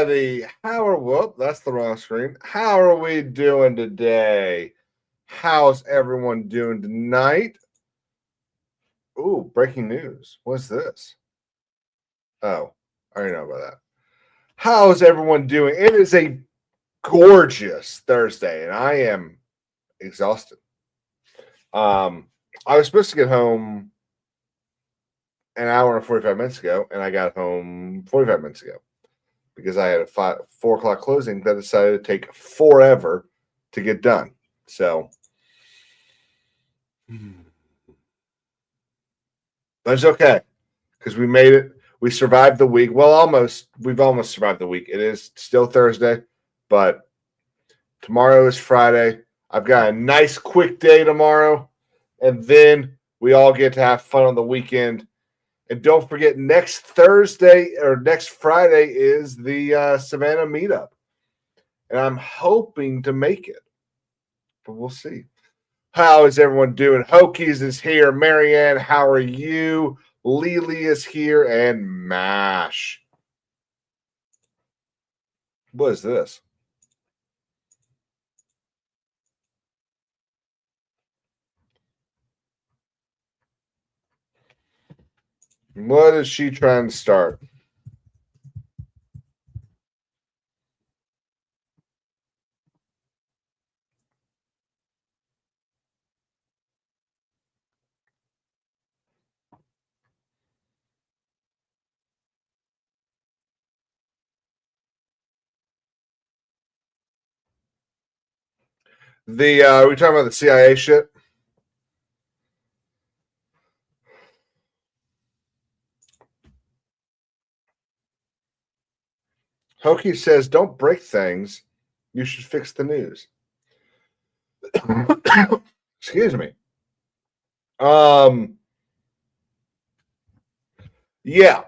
everybody. That's the wrong screen. How are we doing today? How's everyone doing tonight? Ooh, breaking news. What's this? Oh, I already know about that. How's everyone doing? It is a gorgeous Thursday, and I am exhausted. I was supposed to get home an hour and 45 minutes ago, and I got home 45 minutes ago because I had a 4 o'clock closing that decided to take forever to get done. So, but it's okay because we made it. We survived the week. Well, almost. We've almost survived the week. It is still Thursday, but tomorrow is Friday. I've got a nice quick day tomorrow, and then we all get to have fun on the weekend. And don't forget, next Thursday or next Friday is the Savannah meetup. And I'm hoping to make it. But we'll see. How is everyone doing? Hokies is here. Marianne, how are you? Lily is here. And MASH. What is this? What is she trying to start? We talking about the CIA shit? Hokie says, don't break things. You should fix the news. Excuse me. Yeah.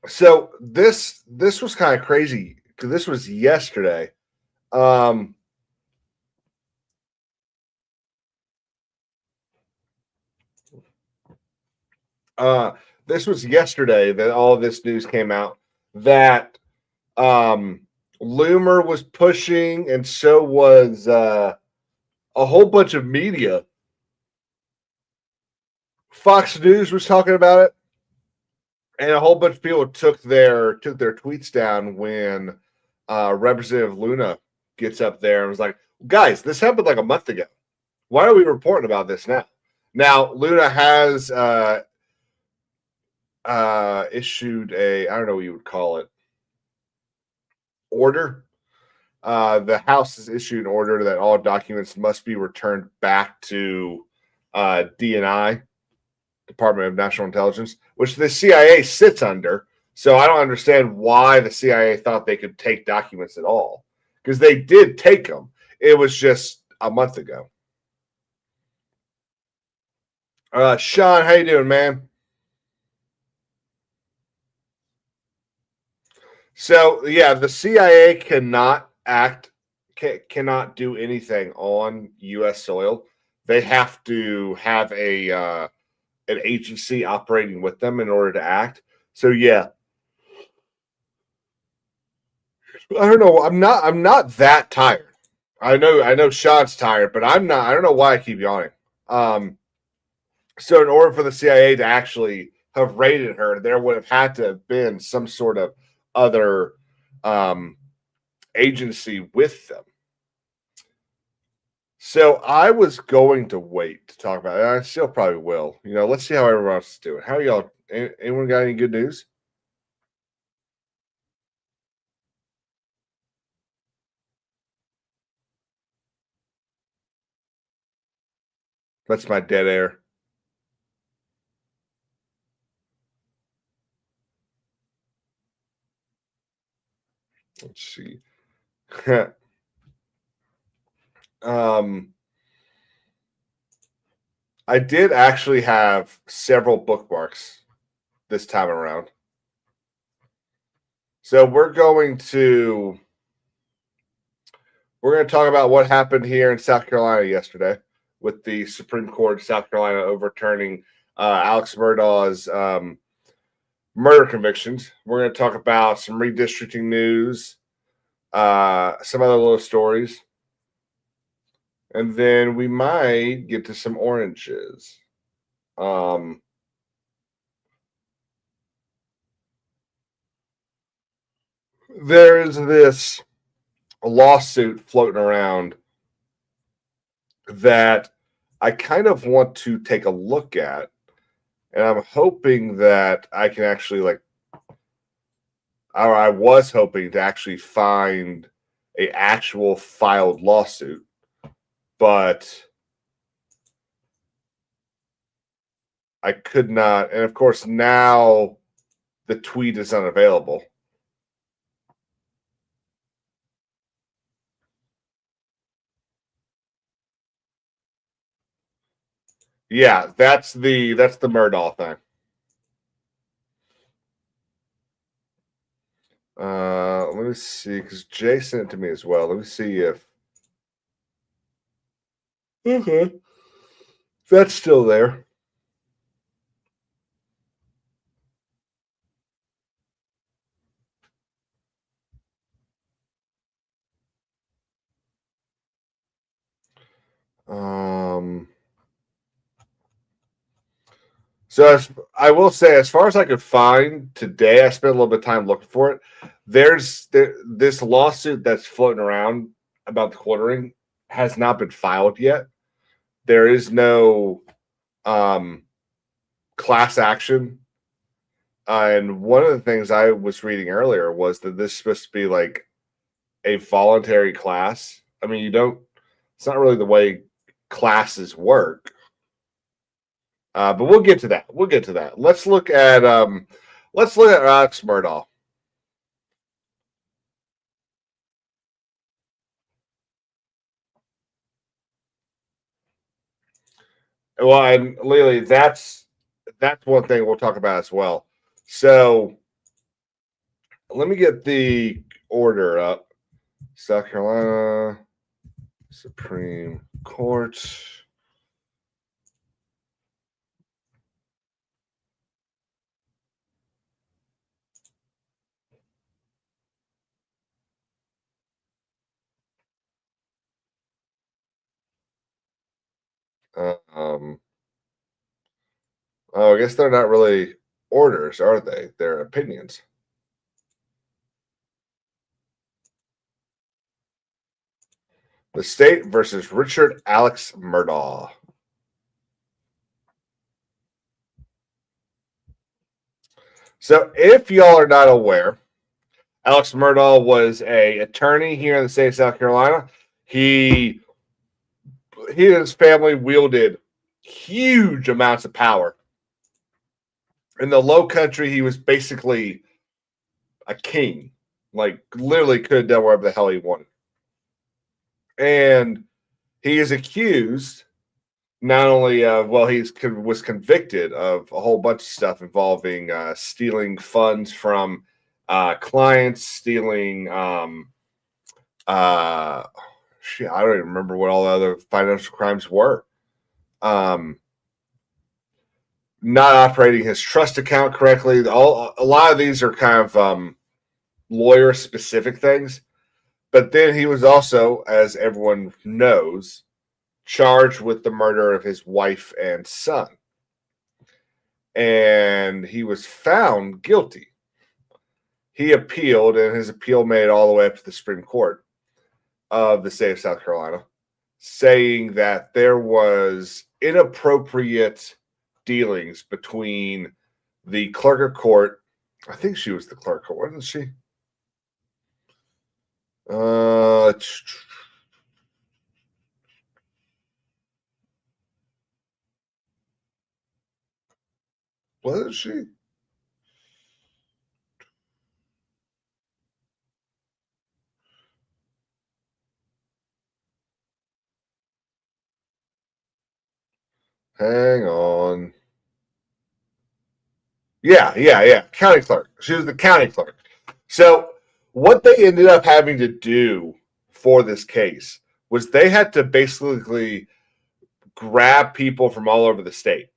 So this was kind of crazy because this was yesterday. This was yesterday that all this news came out that Loomer was pushing, and so was a whole bunch of media. Fox News was talking about it, and a whole bunch of people took their tweets down when Representative Luna gets up there and was like, "Guys, this happened like a month ago. Why are we reporting about this now?" Now Luna has issued I don't know what you would call it, order. The House has issued an order that all documents must be returned back to DNI, Department of National Intelligence, which the CIA sits under. So I don't understand why the CIA thought they could take documents at all, because they did take them. It was just a month ago. Sean, how you doing, man? So yeah, the CIA cannot do anything on U.S. soil. They have to have an agency operating with them in order to act. So yeah, I don't know. I'm not that tired. I know Sean's tired, but I'm not. I don't know why I keep yawning. So in order for the CIA to actually have raided her, there would have had to have been some sort of other agency with them. So I was going to wait to talk about it. I still probably will. Let's see how everyone else is doing. How are y'all? Anyone got any good news? That's my dead air. Let's see. I did actually have several bookmarks this time around. So we're going to talk about what happened here in South Carolina yesterday with the Supreme Court of South Carolina overturning Alex Murdaugh's murder convictions. We're going to talk about some redistricting news, some other little stories, and then we might get to some oranges. There is this lawsuit floating around that I kind of want to take a look at, and I'm hoping that I can actually or I was hoping to actually find a actual filed lawsuit, but I could not. And of course, now the tweet is unavailable. Yeah, that's the Murdaugh thing. Let me see, because Jay sent it to me as well. Let me see if that's still there. So I will say, as far as I could find today, I spent a little bit of time looking for it. There's this lawsuit that's floating around about the quartering has not been filed yet. There is no class action. And one of the things I was reading earlier was that this is supposed to be like a voluntary class. I mean, it's not really the way classes work. But we'll get to that. We'll get to that. Let's look at Alex Murdaugh. Well, and Lily, that's one thing we'll talk about as well. So let me get the order up. South Carolina Supreme Court. Oh, I guess they're not really orders, are they? They're opinions. The state versus Richard Alex Murdaugh. So, if y'all are not aware, Alex Murdaugh was an attorney here in the state of South Carolina. He and his family wielded huge amounts of power. In the Low Country, he was basically a king. Like, literally could have done whatever the hell he wanted. And he is accused not only of, was convicted of a whole bunch of stuff involving stealing funds from clients, stealing I don't even remember what all the other financial crimes were. Not operating his trust account correctly. A lot of these are kind of lawyer specific things. But then he was also, as everyone knows, charged with the murder of his wife and son. And he was found guilty. He appealed, and his appeal made it all the way up to the Supreme Court of the state of South Carolina, saying that there was inappropriate dealings between the clerk of court. I think she was the clerk of court, wasn't she? Wasn't she? Hang on. Yeah. County clerk. She was the county clerk. So what they ended up having to do for this case was they had to basically grab people from all over the state.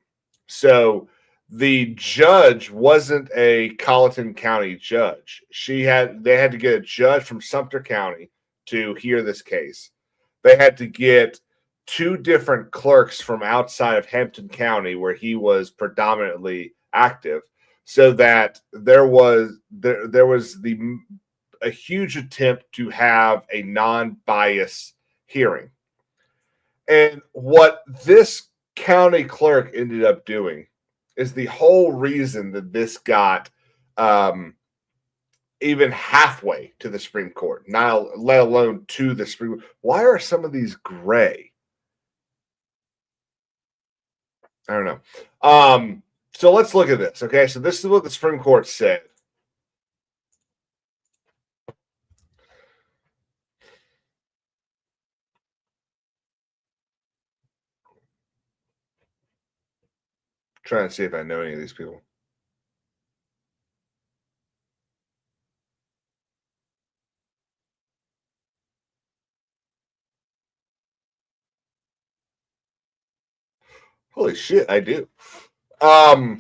So The judge wasn't a Colleton County judge. They had to get a judge from Sumter County to hear this case. They had to get 2 different clerks from outside of Hampton County, where he was predominantly active, so that there was a huge attempt to have a non-bias hearing. And what this county clerk ended up doing is the whole reason that this got even halfway to the Supreme Court, not let alone to the Supreme Court. Why are some of these gray? I don't know. So let's look at this. Okay, so this is what the Supreme Court said. Trying to see if I know any of these people. Holy shit, I do. All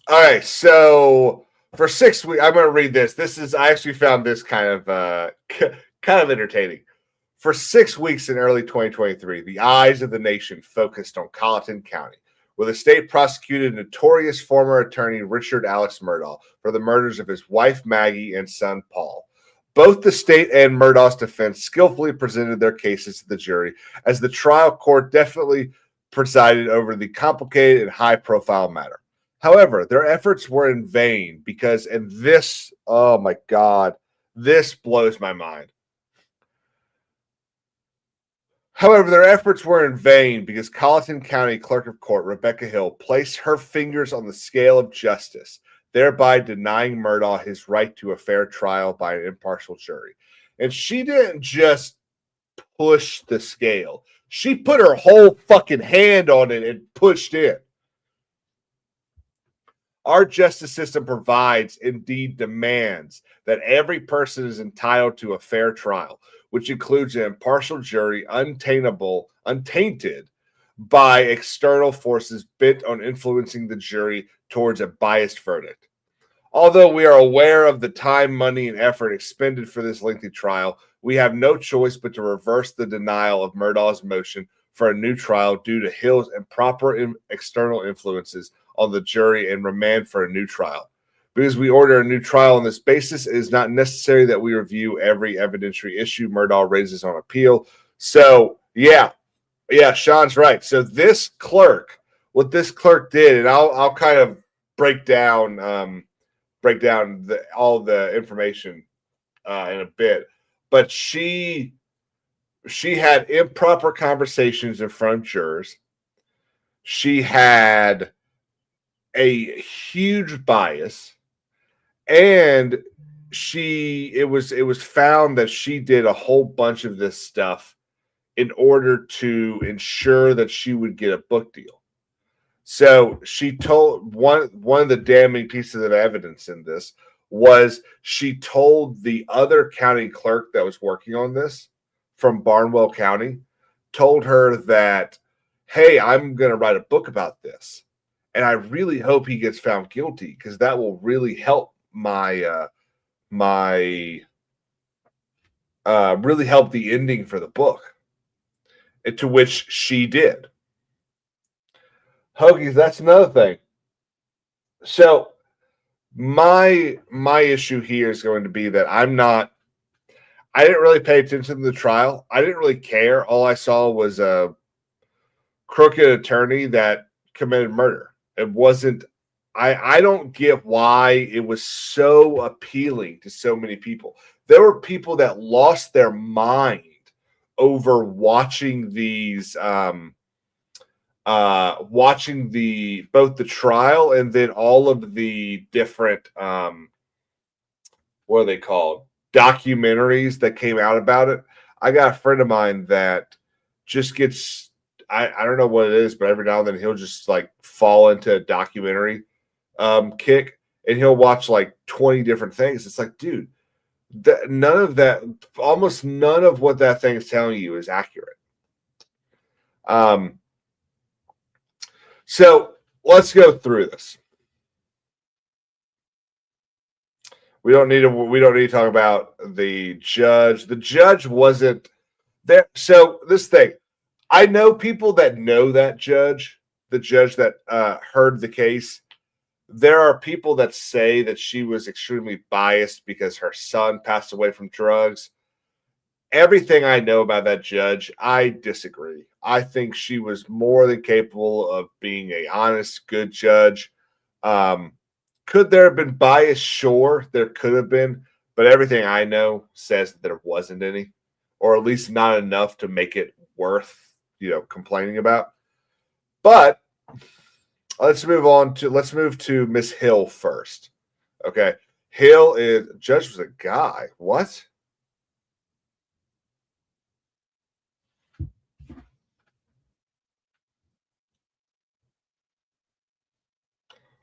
right, so for 6 weeks, I'm going to read this. I actually found this kind of entertaining. For 6 weeks in early 2023, the eyes of the nation focused on Colleton County, where the state prosecuted notorious former attorney Richard Alex Murdaugh for the murders of his wife Maggie and son Paul. Both the state and Murdaugh's defense skillfully presented their cases to the jury, as the trial court definitely presided over the complicated and high-profile matter. However, their efforts were in vain because, and this, oh my God, this blows my mind. However, their efforts were in vain because Colleton County Clerk of Court Rebecca Hill placed her fingers on the scale of justice, thereby denying Murdaugh his right to a fair trial by an impartial jury. And she didn't just push the scale. She put her whole fucking hand on it and pushed it. Our justice system provides, indeed demands, that every person is entitled to a fair trial, which includes an impartial jury untainted by external forces bent on influencing the jury towards a biased verdict. Although we are aware of the time, money, and effort expended for this lengthy trial, we have no choice but to reverse the denial of Murdaugh's motion for a new trial due to Hill's improper external influences on the jury and remand for a new trial. Because we order a new trial on this basis, it is not necessary that we review every evidentiary issue Murdaugh raises on appeal. So, yeah, Sean's right. So what this clerk did, and I'll kind of break down all the information in a bit, but she had improper conversations in front of jurors. She had a huge bias, and it was found that she did a whole bunch of this stuff in order to ensure that she would get a book deal. So she told one of the damning pieces of evidence in this was she told the other county clerk that was working on this from Barnwell County, told her that, hey, I'm going to write a book about this. And I really hope he gets found guilty, because that will really help really help the ending for the book. And to which she did. Hoagies, that's another thing. So my issue here is going to be that I didn't really pay attention to the trial. I didn't really care. All I saw was a crooked attorney that committed murder. It wasn't, I don't get why it was so appealing to so many people. There were people that lost their mind over watching these, watching both the trial and then all of the different, what are they called? Documentaries that came out about it. I got a friend of mine that just gets, I don't know what it is, but every now and then he'll just like fall into a documentary kick, and he'll watch like 20 different things. It's like, dude, almost none of what that thing is telling you is accurate. So let's go through this. We don't need to talk about the judge. The judge wasn't there. So this thing, I know people that know that judge, the judge that heard the case. There are people that say that she was extremely biased because her son passed away from drugs. Everything I know about that judge, I disagree. I think she was more than capable of being a honest, good judge. Could there have been bias? Sure, there could have been, but everything I know says that there wasn't any, or at least not enough to make it worth, complaining about. But let's move to Miss Hill first. Okay. Hill is judge was a guy. What?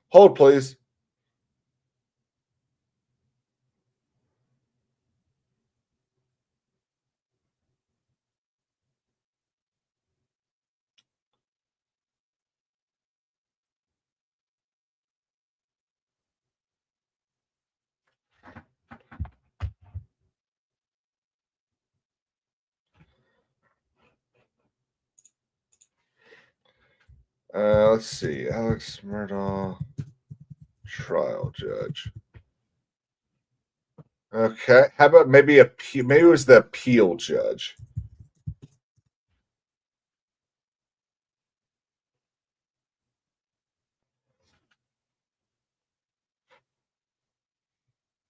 Hold, please. Let's see. Alex Murdaugh, trial judge. Okay. How about maybe maybe it was the appeal judge.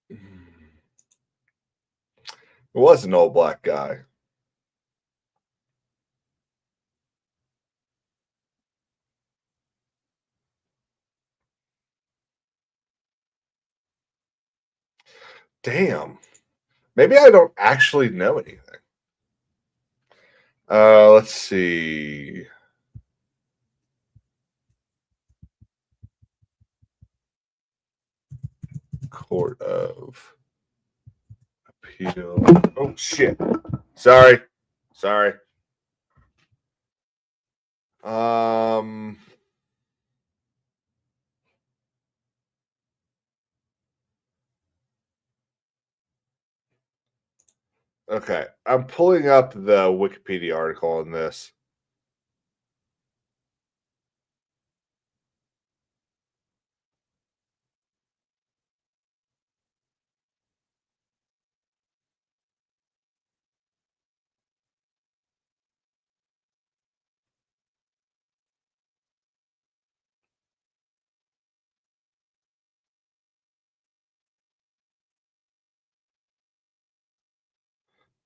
It was an old black guy. Damn. Maybe I don't actually know anything. Let's see. Court of Appeal. Oh shit. Sorry. Um Okay. I'm pulling up the Wikipedia article on this.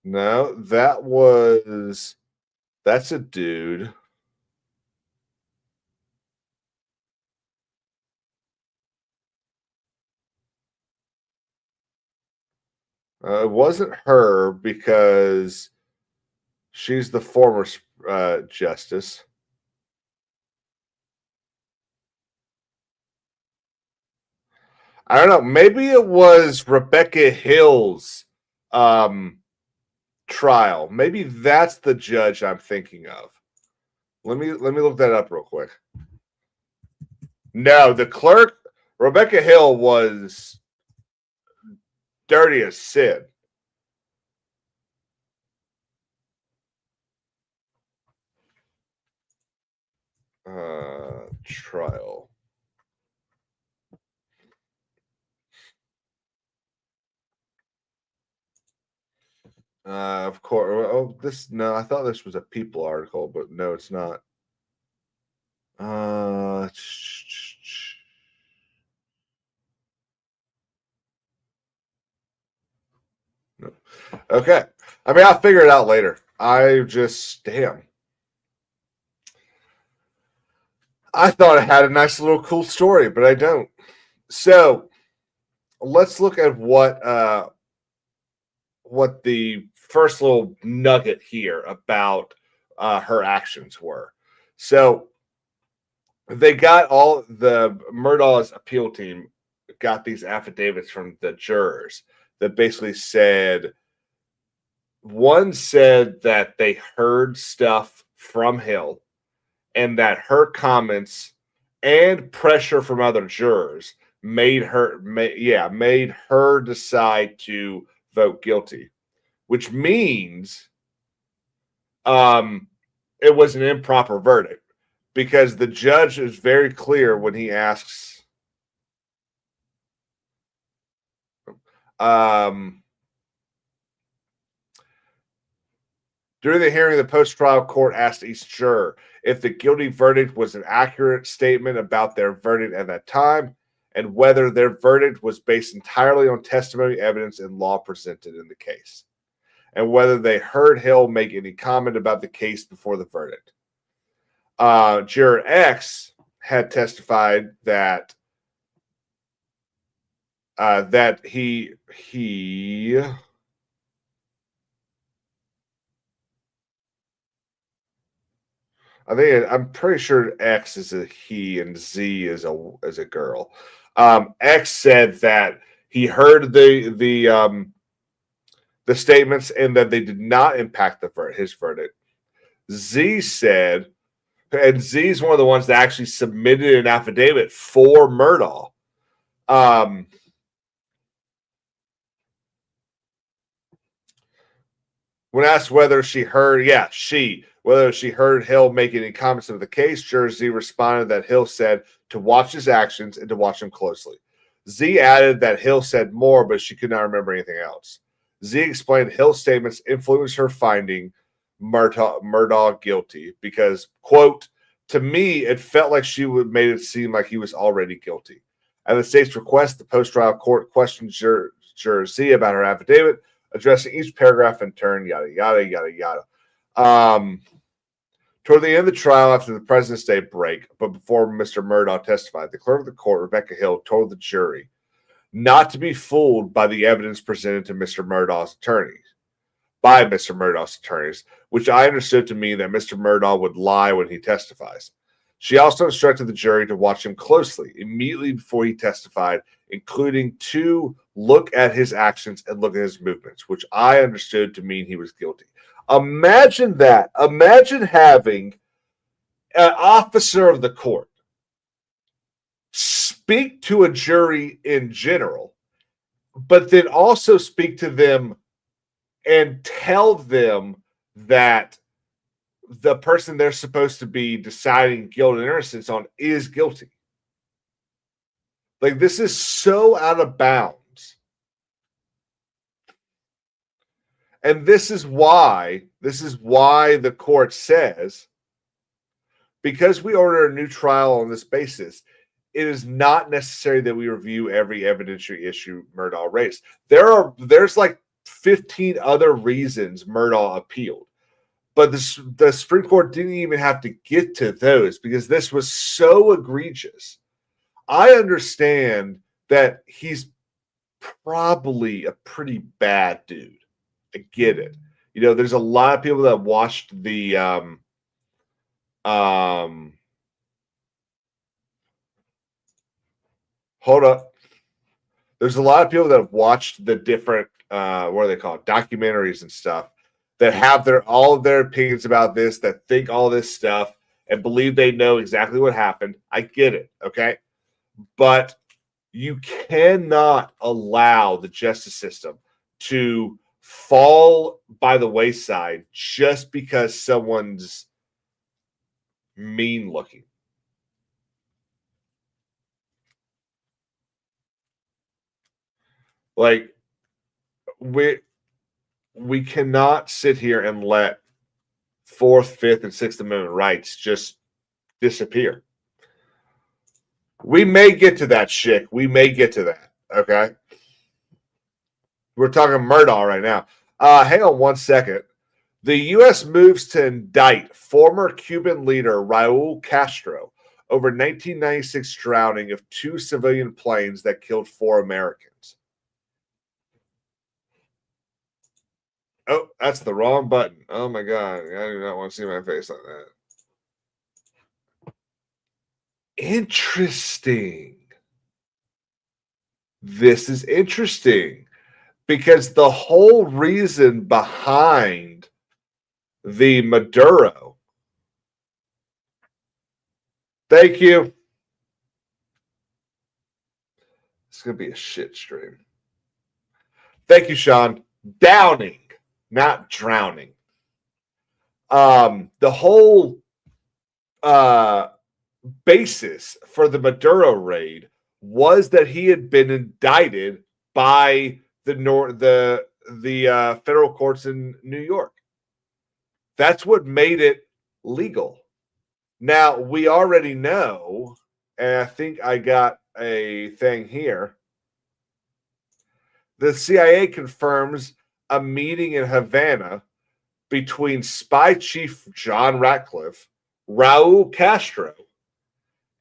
No, that's a dude. It wasn't her because she's the former justice. I don't know. Maybe it was Rebecca Hill's trial. Maybe that's the judge I'm thinking of. Let me look that up real quick. No, the clerk Rebecca Hill was dirty as sin. Trial. Of course. Oh, no. I thought this was a People article, but no, it's not. No. Okay. I mean, I'll figure it out later. Damn. I thought I had a nice little cool story, but I don't. So let's look at what the first little nugget here about her actions were. So they got all the Murdaugh's appeal team got these affidavits from the jurors that basically said one said that they heard stuff from Hill and that her comments and pressure from other jurors made her decide to vote guilty, which means it was an improper verdict, because the judge is very clear when he asks during the hearing, the post-trial court asked each juror if the guilty verdict was an accurate statement about their verdict at that time, and whether their verdict was based entirely on testimony, evidence, and law presented in the case, and whether they heard Hill make any comment about the case before the verdict. Juror X had testified that he I'm pretty sure X is a he and Z is a girl. X said that he heard the statements and that they did not impact his verdict. Z said, and Z is one of the ones that actually submitted an affidavit for Murdaugh. When asked whether she heard, whether she heard Hill make any comments of the case, juror Z responded that Hill said to watch his actions and to watch him closely. Z added that Hill said more, but she could not remember anything else. Z explained Hill's statements influenced her finding Murdaugh guilty because, quote, to me, it felt like she would made it seem like he was already guilty. At the state's request, the post-trial court questioned juror Z about her affidavit, addressing each paragraph in turn, yada, yada, yada, yada. Toward the end of the trial, after the President's Day break, but before Mr. Murdaugh testified, the clerk of the court, Rebecca Hill, told the jury not to be fooled by the evidence presented to Mr. Murdaugh's attorneys, which I understood to mean that Mr. Murdaugh would lie when he testifies. She also instructed the jury to watch him closely immediately before he testified, including to look at his actions and look at his movements, which I understood to mean he was guilty. Imagine that. Imagine having an officer of the court speak to a jury in general, but then also speak to them and tell them that the person they're supposed to be deciding guilt and innocence on is guilty. Like, this is so out of bounds. And this is why the court says, because we order a new trial on this basis, it is not necessary that we review every evidentiary issue Murdaugh raised. There's like 15 other reasons Murdaugh appealed, but the Supreme Court didn't even have to get to those because this was so egregious. I understand that he's probably a pretty bad dude. I get it. You know, there's a lot of people that watched the hold up. There's a lot of people that have watched the different what are they called? Documentaries and stuff that have all of their opinions about this, that think all this stuff and believe they know exactly what happened. I get it, okay? But you cannot allow the justice system to fall by the wayside just because someone's mean looking. Like, we cannot sit here and let Fourth, Fifth, and Sixth Amendment rights just disappear. We may get to that shit. We may get to that. Okay. We're talking Murdaugh right now. Hang on one second. The U.S. moves to indict former Cuban leader Raul Castro over 1996 drowning of 2 civilian planes that killed 4 Americans. Oh, that's the wrong button. Oh my God. I do not want to see my face like that. Interesting. This is interesting because the whole reason behind the Maduro. Thank you. It's going to be a shit stream. Thank you, Sean. Downing, not drowning. The whole basis for the Maduro raid was that he had been indicted by the federal courts in New York. That's what made it legal. Now, we already know, and I think I got a thing here. The CIA confirms a meeting in Havana between spy chief John Ratcliffe, Raul Castro,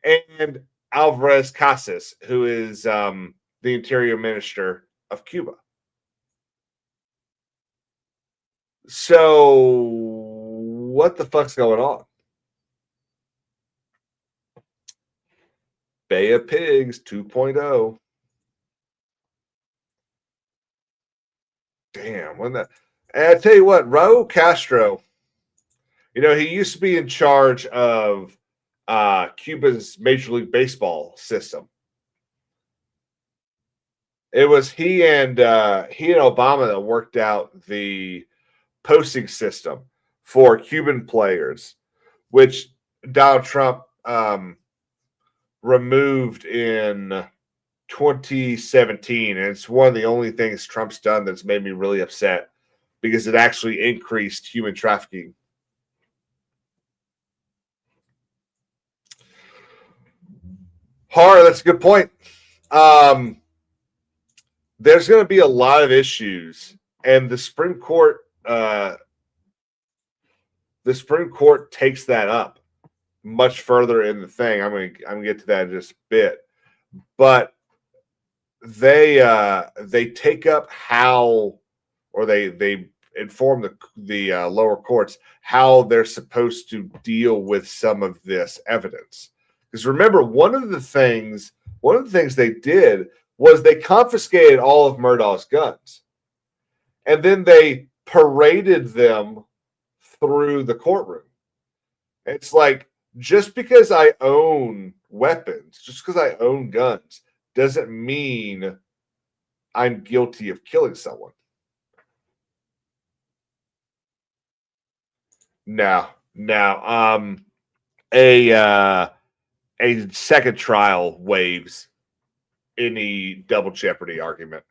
and Alvarez Casas, who is the Interior Minister of Cuba. So, what the fuck's going on? Bay of Pigs 2.0. Damn, when that. And I tell you what, Raul Castro, he used to be in charge of Cuba's Major League Baseball system. It was he and Obama that worked out the posting system for Cuban players, which Donald Trump removed in 2017. And it's one of the only things Trump's done that's made me really upset because it actually increased human trafficking. Horror, that's a good point. There's going to be a lot of issues, and the Supreme Court takes that up much further in the thing. I'm going to get to that in just a bit, but they take up how, or they inform the lower courts how they're supposed to deal with some of this evidence. Because remember, one of the things they did was they confiscated all of Murdaugh's guns, and then they paraded them through the courtroom. It's like, just because I own weapons, just because I own guns, doesn't mean I'm guilty of killing someone. Now, a second trial waives any double jeopardy argument.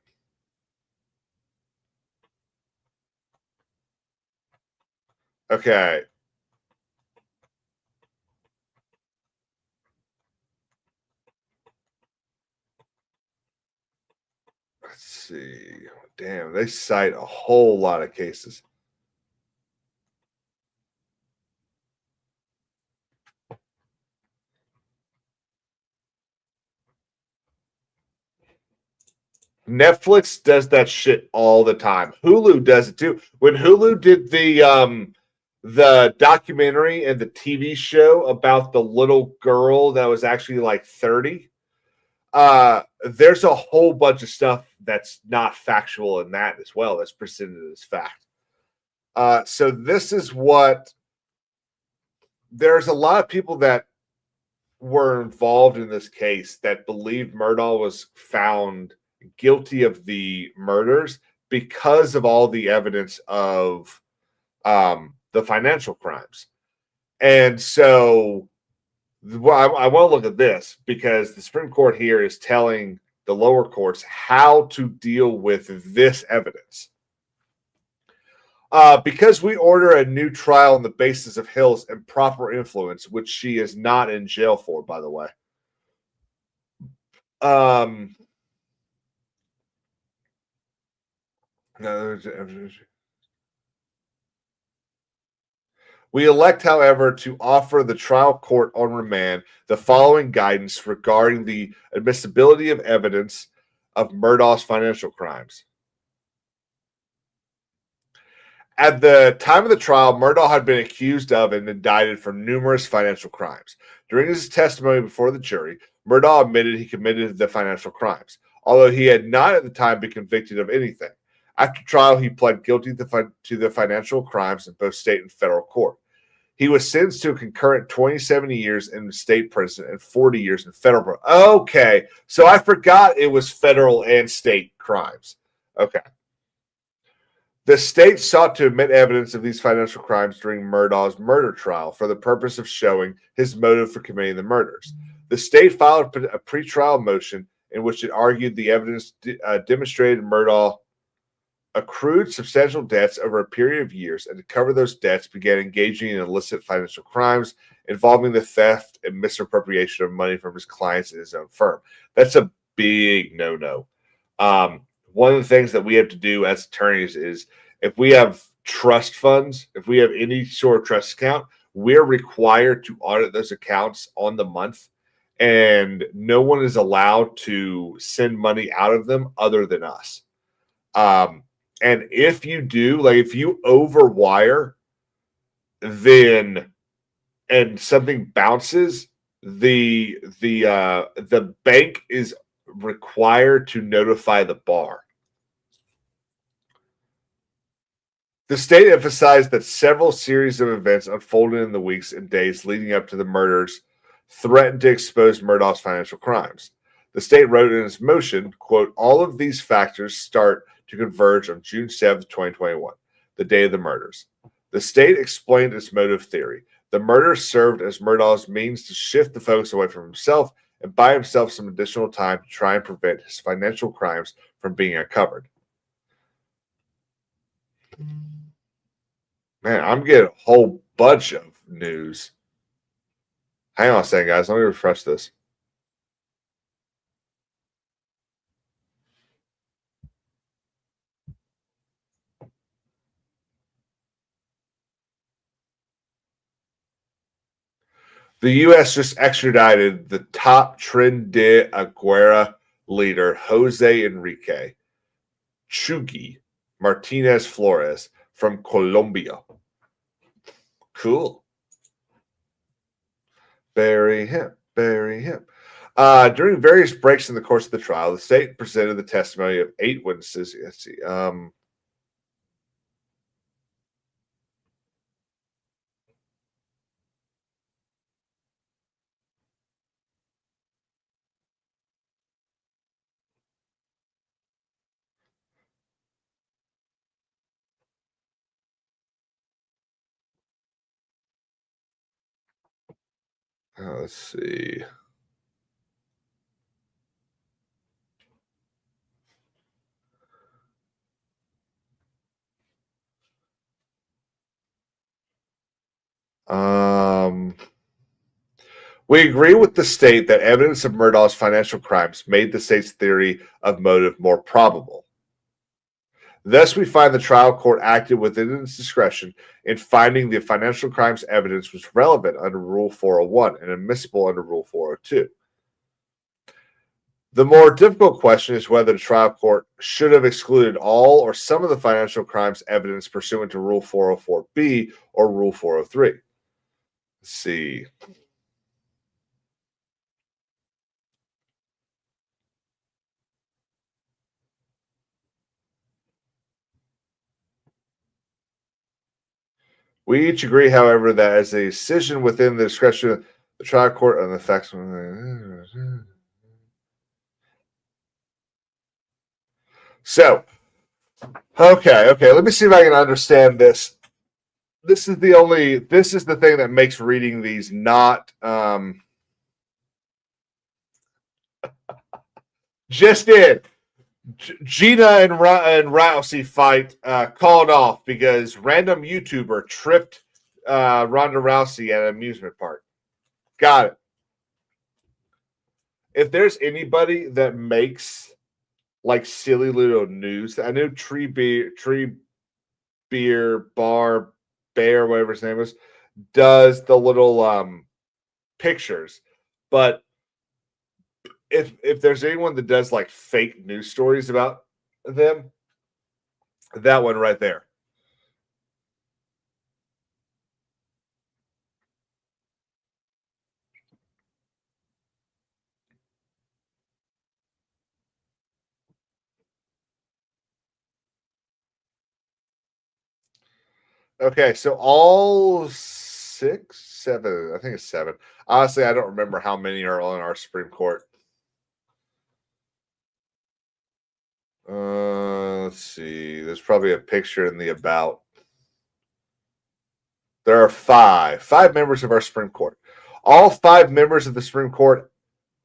Okay. Let's see. Damn, they cite a whole lot of cases. Netflix does that shit all the time. Hulu does it too. When Hulu did the documentary and the TV show about the little girl that was actually like 30, there's a whole bunch of stuff that's not factual in that as well, that's presented as fact. So this is what, there's a lot of people that were involved in this case that believed Murdaugh was found guilty of the murders because of all the evidence of the financial crimes. And so I want to look at this because the Supreme Court here is telling the lower courts how to deal with this evidence. Because we order a new trial on the basis of Hill's improper influence, which she is not in jail for, by the way. We elect, however, to offer the trial court on remand the following guidance regarding the admissibility of evidence of Murdaugh's financial crimes. At the time of the trial, Murdaugh had been accused of and indicted for numerous financial crimes. During his testimony before the jury, Murdaugh admitted he committed the financial crimes, although he had not at the time been convicted of anything. After trial, he pled guilty to the financial crimes in both state and federal court. He was sentenced to a concurrent 27 years in state prison and 40 years in federal prison. Okay, so I forgot it was federal and state crimes. Okay. The state sought to admit evidence of these financial crimes during Murdaugh's murder trial for the purpose of showing his motive for committing the murders. The state filed a pretrial motion in which it argued the evidence demonstrated Murdaugh accrued substantial debts over a period of years, and to cover those debts began engaging in illicit financial crimes involving the theft and misappropriation of money from his clients and his own firm. That's a big no-no. One of the things that we have to do as attorneys is if we have trust funds, if we have any sort of trust account, we're required to audit those accounts on the month, and no one is allowed to send money out of them other than us. And if you do, like if you overwire, then and something bounces, the bank is required to notify the bar. The state emphasized that several series of events unfolded in the weeks and days leading up to the murders threatened to expose Murdaugh's financial crimes. The state wrote in its motion, quote, all of these factors start to converge on June 7th, 2021, the day of the murders. The state explained its motive theory. The murders served as Murdaugh's means to shift the focus away from himself and buy himself some additional time to try and prevent his financial crimes from being uncovered. Man, I'm getting a whole bunch of news. Hang on a second, guys. Let me refresh this. The U.S. just extradited the top Tren de Aguirre leader, Jose Enrique Chugui Martinez Flores, from Colombia. Cool. Bury him. Bury him. During various breaks in the course of the trial, the state presented the testimony of 8 witnesses. Let's see. Let's see. We agree with the state that evidence of Murdaugh's financial crimes made the state's theory of motive more probable. Thus, we find the trial court acted within its discretion in finding the financial crimes evidence was relevant under Rule 401 and admissible under Rule 402. The more difficult question is whether the trial court should have excluded all or some of the financial crimes evidence pursuant to Rule 404B or Rule 403. Let's see. We each agree, however, that as a decision within the discretion of the trial court on the facts. So, okay. Let me see if I can understand this. This is the thing that makes reading these not just in. Gina and Rousey fight called off because random YouTuber tripped Ronda Rousey at an amusement park. Got it. If there's anybody that makes like silly little news, I know Tree Beer Bar Bear, whatever his name is, does the little pictures, but if there's anyone that does like fake news stories about them, that one right there. Okay, so all 6, 7. I think it's 7. Honestly, I don't remember how many are on our Supreme Court. Let's see. There's probably a picture in the about. There are 5 members of our Supreme Court. All 5 members of the Supreme Court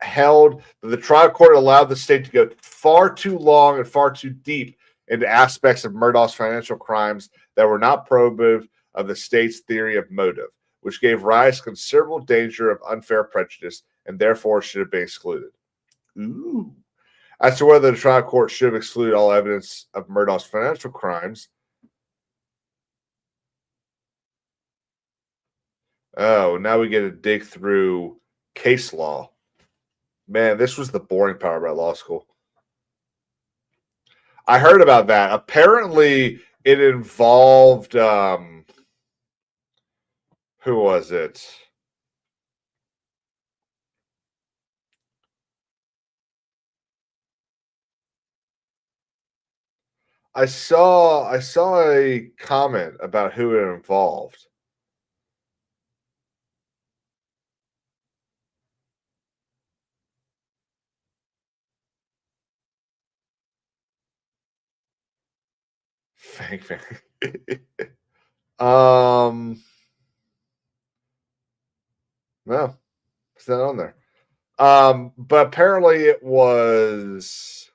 held that the trial court allowed the state to go far too long and far too deep into aspects of Murdaugh's financial crimes that were not probative of the state's theory of motive, which gave rise to considerable danger of unfair prejudice and therefore should have been excluded. Ooh. As to whether the trial court should have excluded all evidence of Murdaugh's financial crimes, now we get to dig through case law. Man, this was the boring part about law school. I heard about that. Apparently, it involved who was it? I saw a comment about who it involved. Fang. No, it's not on there. But apparently it was.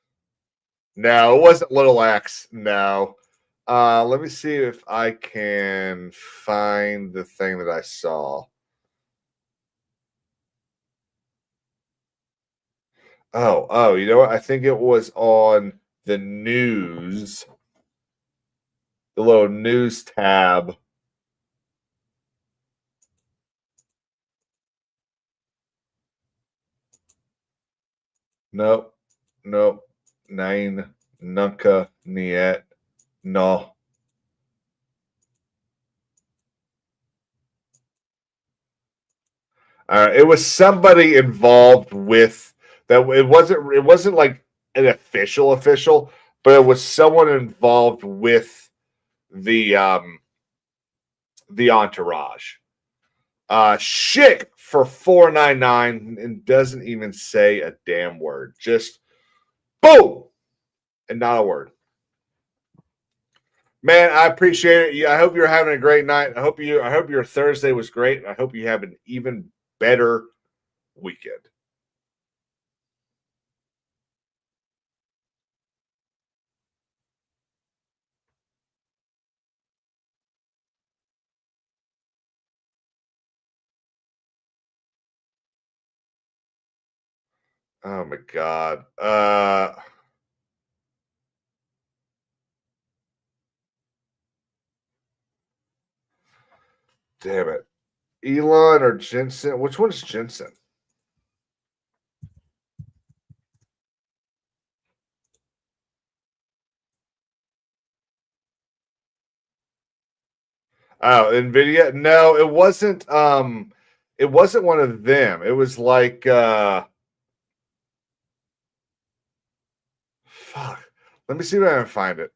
No, it wasn't Little X. No. Let me see if I can find the thing that I saw. Oh, you know what? I think it was on the news. The little news tab. Nope. Nine Nunca Niet. No. It was somebody involved with that. It wasn't like an official, but it was someone involved with the entourage. Schick for $4.99 and doesn't even say a damn word. Just boom and not a word. Man, I appreciate it. I hope you're having a great night. I hope your Thursday was great. I hope you have an even better weekend. Oh my God. Damn it. Elon or Jensen? Which one's Jensen? Oh, Nvidia? No, it wasn't. It wasn't one of them. It was like fuck. Let me see if I can find it.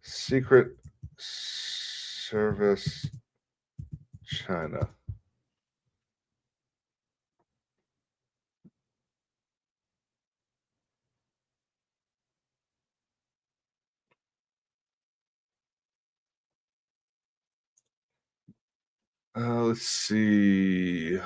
Secret Service China. Let's see.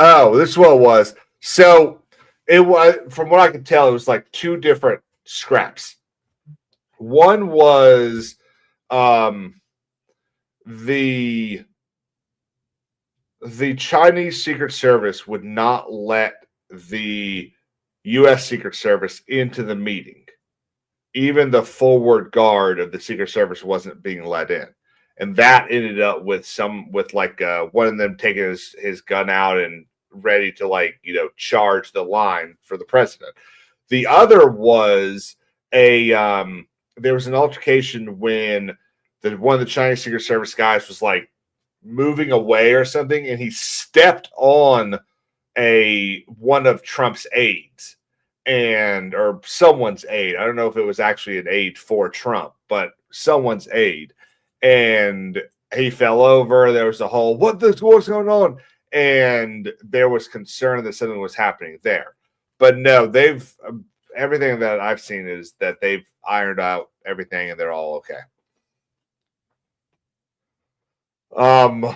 Oh, this is what it was. So it was, from what I could tell, it was like 2 different scraps. One was the Chinese Secret Service would not let the U.S. Secret Service into the meeting. Even the forward guard of the Secret Service wasn't being let in. And that ended up with one of them taking his gun out and ready to charge the line for the president. The other was there was an altercation when one of the Chinese Secret Service guys was like moving away or something, and he stepped on one of Trump's aides or someone's aide. I don't know if it was actually an aide for Trump, but someone's aide. And he fell over. There was a whole, what's going on? And there was concern that something was happening there. But no, everything that I've seen is that they've ironed out everything and they're all okay. All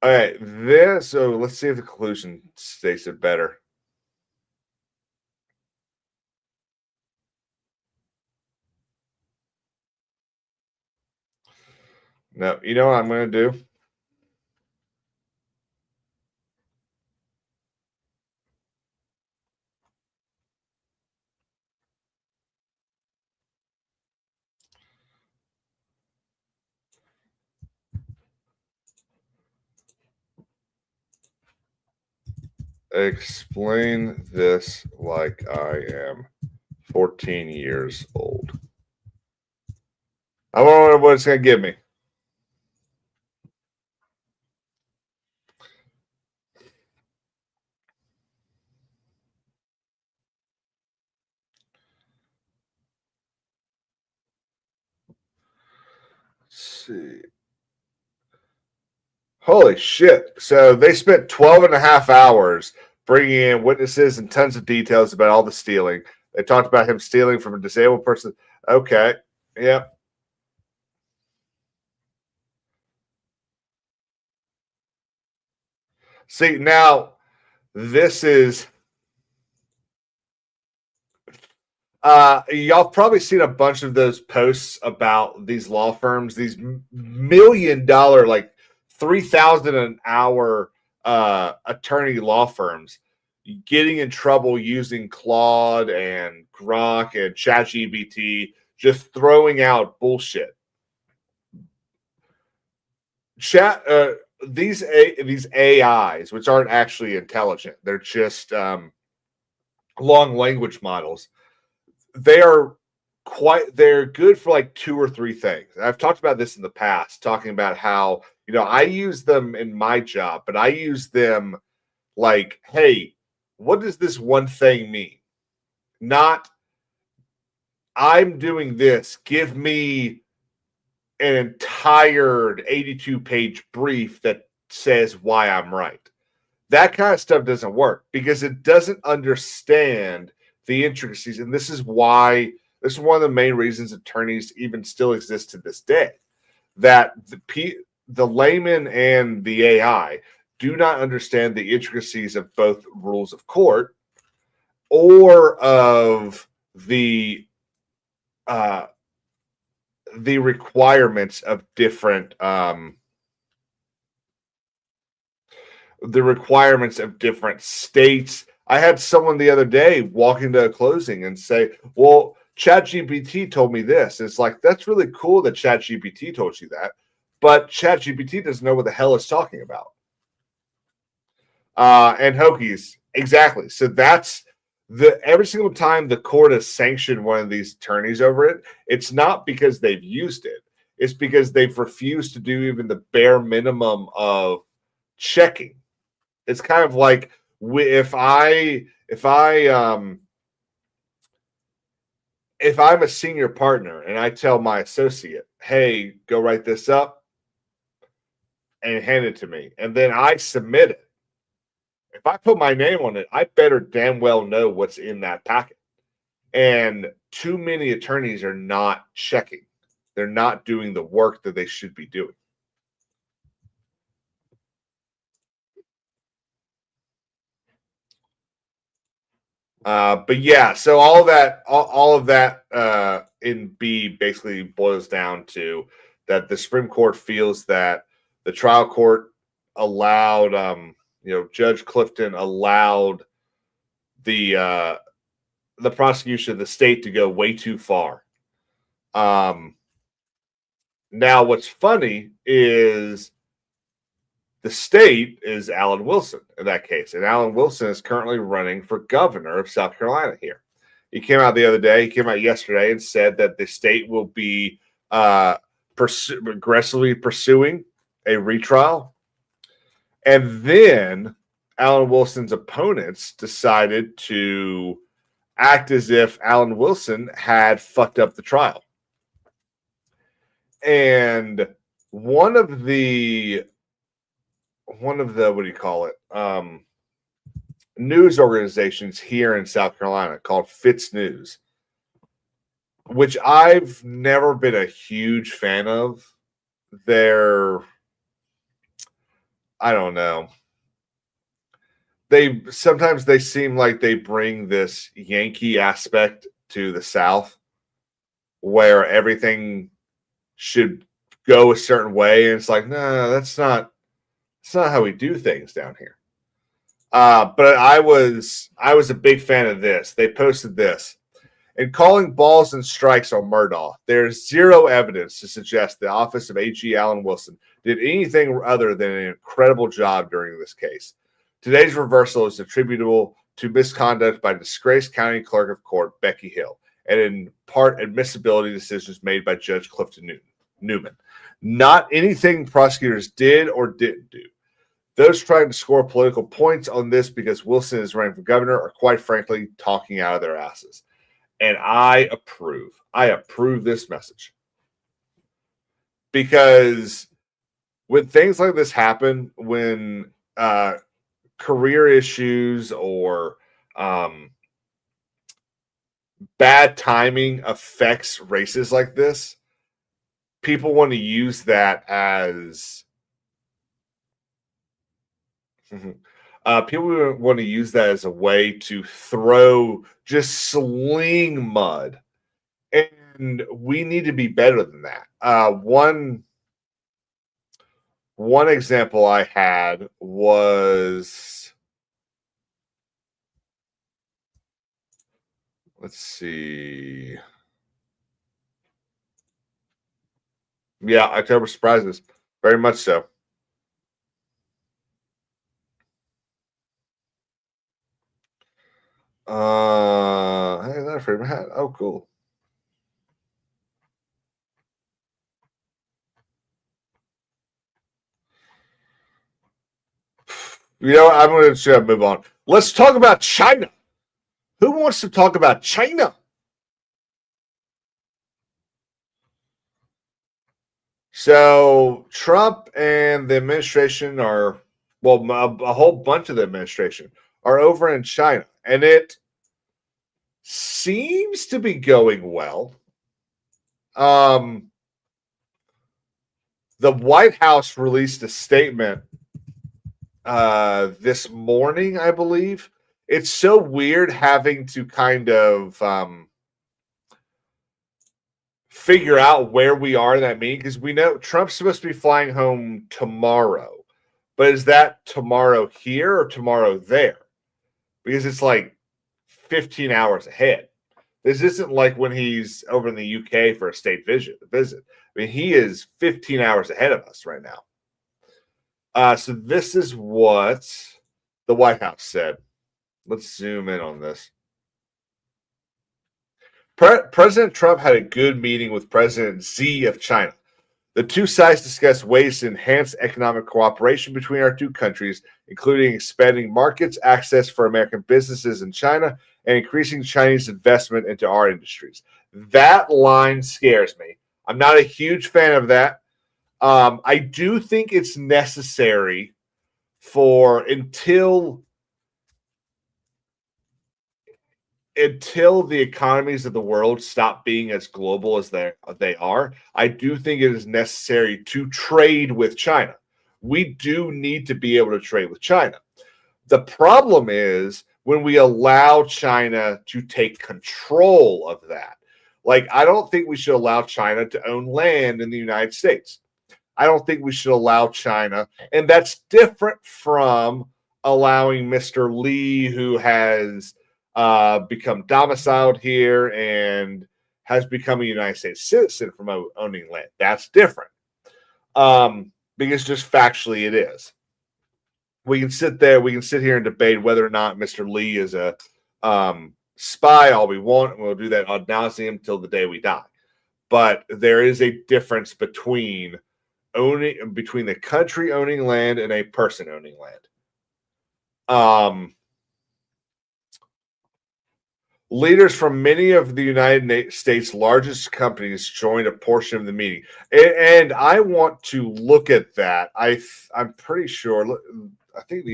right, so let's see if the conclusion states it better. No, you know what I'm going to do? Explain this like I am 14 years old. I wonder what it's going to give me. Let's see. Holy shit. So they spent 12 and a half hours bringing in witnesses and tons of details about all the stealing. They talked about him stealing from a disabled person. Okay. Yep. See, now this is y'all probably seen a bunch of those posts about these law firms, these $1 million, like 3,000 an hour attorney law firms getting in trouble using Claude and Grok and ChatGPT, just throwing out bullshit. These AIs, which aren't actually intelligent, they're just long language models. They're good for like 2 or 3 things. I've talked about this in the past, talking about how, I use them in my job, but I use them like, hey, what does this one thing mean? Not, I'm doing this. Give me an entire 82-page brief that says why I'm right. That kind of stuff doesn't work because it doesn't understand the intricacies. And this is one of the main reasons attorneys even still exist to this day, that the layman and the AI do not understand the intricacies of both rules of court or of the requirements of different states. I had someone the other day walk into a closing and say, well, ChatGPT told me this. It's like, that's really cool that ChatGPT told you that, but ChatGPT doesn't know what the hell it's talking about. And Hokies, exactly. So that's every single time the court has sanctioned one of these attorneys over it, it's not because they've used it. It's because they've refused to do even the bare minimum of checking. It's kind of like if I'm a senior partner and I tell my associate, hey, go write this up and hand it to me, and then I submit it. If I put my name on it, I better damn well know what's in that packet. And too many attorneys are not checking. They're not doing the work that they should be doing. But yeah, so all of that in B basically boils down to that the Supreme Court feels that the trial court allowed Judge Clifton allowed the prosecution of the state to go way too far. Now, what's funny is the state is Alan Wilson in that case, and Alan Wilson is currently running for governor of South Carolina here. He came out the other day. He came out yesterday and said that the state will be aggressively pursuing a retrial. And then Alan Wilson's opponents decided to act as if Alan Wilson had fucked up the trial. And one of the what do you call it? News organizations here in South Carolina called Fitz News, which I've never been a huge fan of. I don't know. Sometimes they seem like they bring this Yankee aspect to the South, where everything should go a certain way, and it's like, no, that's not how we do things down here. But I was a big fan of this. They posted this. In calling balls and strikes on Murdaugh, there's zero evidence to suggest the office of AG Alan Wilson did anything other than an incredible job during this case. Today's reversal is attributable to misconduct by disgraced county clerk of court Becky Hill, and in part admissibility decisions made by Judge Clifton Newman. Not anything prosecutors did or didn't do. Those trying to score political points on this because Wilson is running for governor are quite frankly talking out of their asses. And I approve. I approve this message. Because when things like this happen, when career issues or bad timing affects races like this, people want to use that as people want to use that as a way to just sling mud, and we need to be better than that. One example I had was, let's see. Yeah, October surprises. Very much so. Hey, that's a hat. Oh, cool. I'm going to move on. Let's talk about China. Who wants to talk about China? So Trump and the administration a whole bunch of the administration are over in China, and it seems to be going well. The White House released a statement this morning, I believe. It's so weird having to kind of figure out where we are in that meeting, because we know Trump's supposed to be flying home tomorrow. But is that tomorrow here or tomorrow there? Because it's like 15 hours ahead. This isn't like when he's over in the UK for a state visit. I mean, he is 15 hours ahead of us right now. So this is what the White House said. Let's zoom in on this. President Trump had a good meeting with President Xi of China. The two sides discussed ways to enhance economic cooperation between our two countries, including expanding markets access for American businesses in China and increasing Chinese investment into our industries. That line scares me. I'm not a huge fan of that. I do think it's necessary until the economies of the world stop being as global as they are. I do think it is necessary to trade with China. We do need to be able to trade with China. The problem is when we allow China to take control of that. Like, I don't think we should allow China to own land in the United States. I don't think we should allow China, and that's different from allowing Mr. Lee, who has become domiciled here and has become a United States citizen, from owning land. That's different. Because just factually it is. We can sit here and debate whether or not Mr. Lee is a spy all we want, and we'll do that ad nauseum till the day we die. But there is a difference between the country owning land and a person owning land. Leaders from many of the United States' largest companies joined a portion of the meeting, and I want to look at that. I'm pretty sure. I think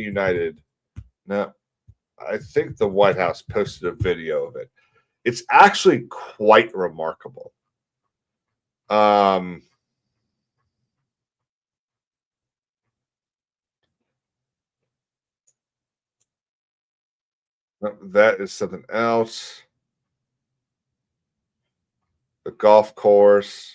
I think the White House posted a video of it. It's actually quite remarkable. That is something else. The golf course.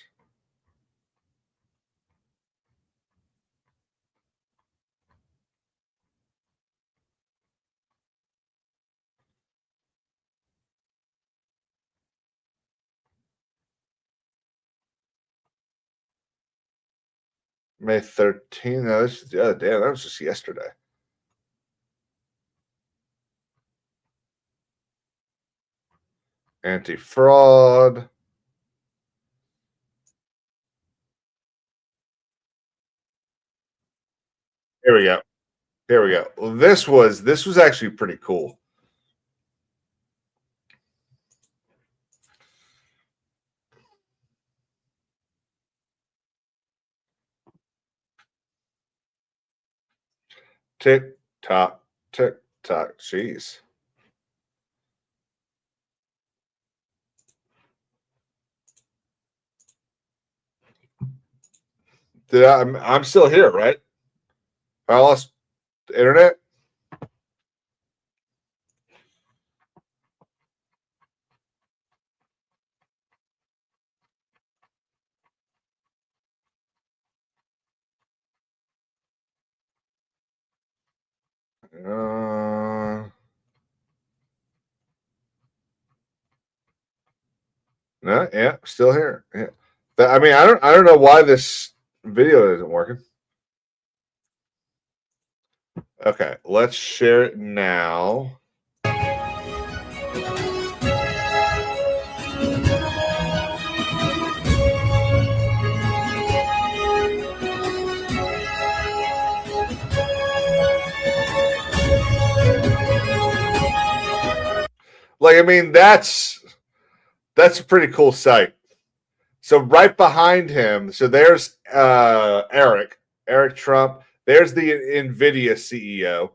May 13th. No, this is the other day. That was just yesterday. Anti-fraud. Here we go. Here we go. Well, this was actually pretty cool. Tick tock, tick tock. Jeez. I'm still here, right? I lost the internet. No, yeah, still here. Yeah. I mean, I don't know why this video isn't working. Okay, let's share it now. Like, I mean, that's a pretty cool sight. So right behind him, so there's Eric Trump. There's the NVIDIA CEO.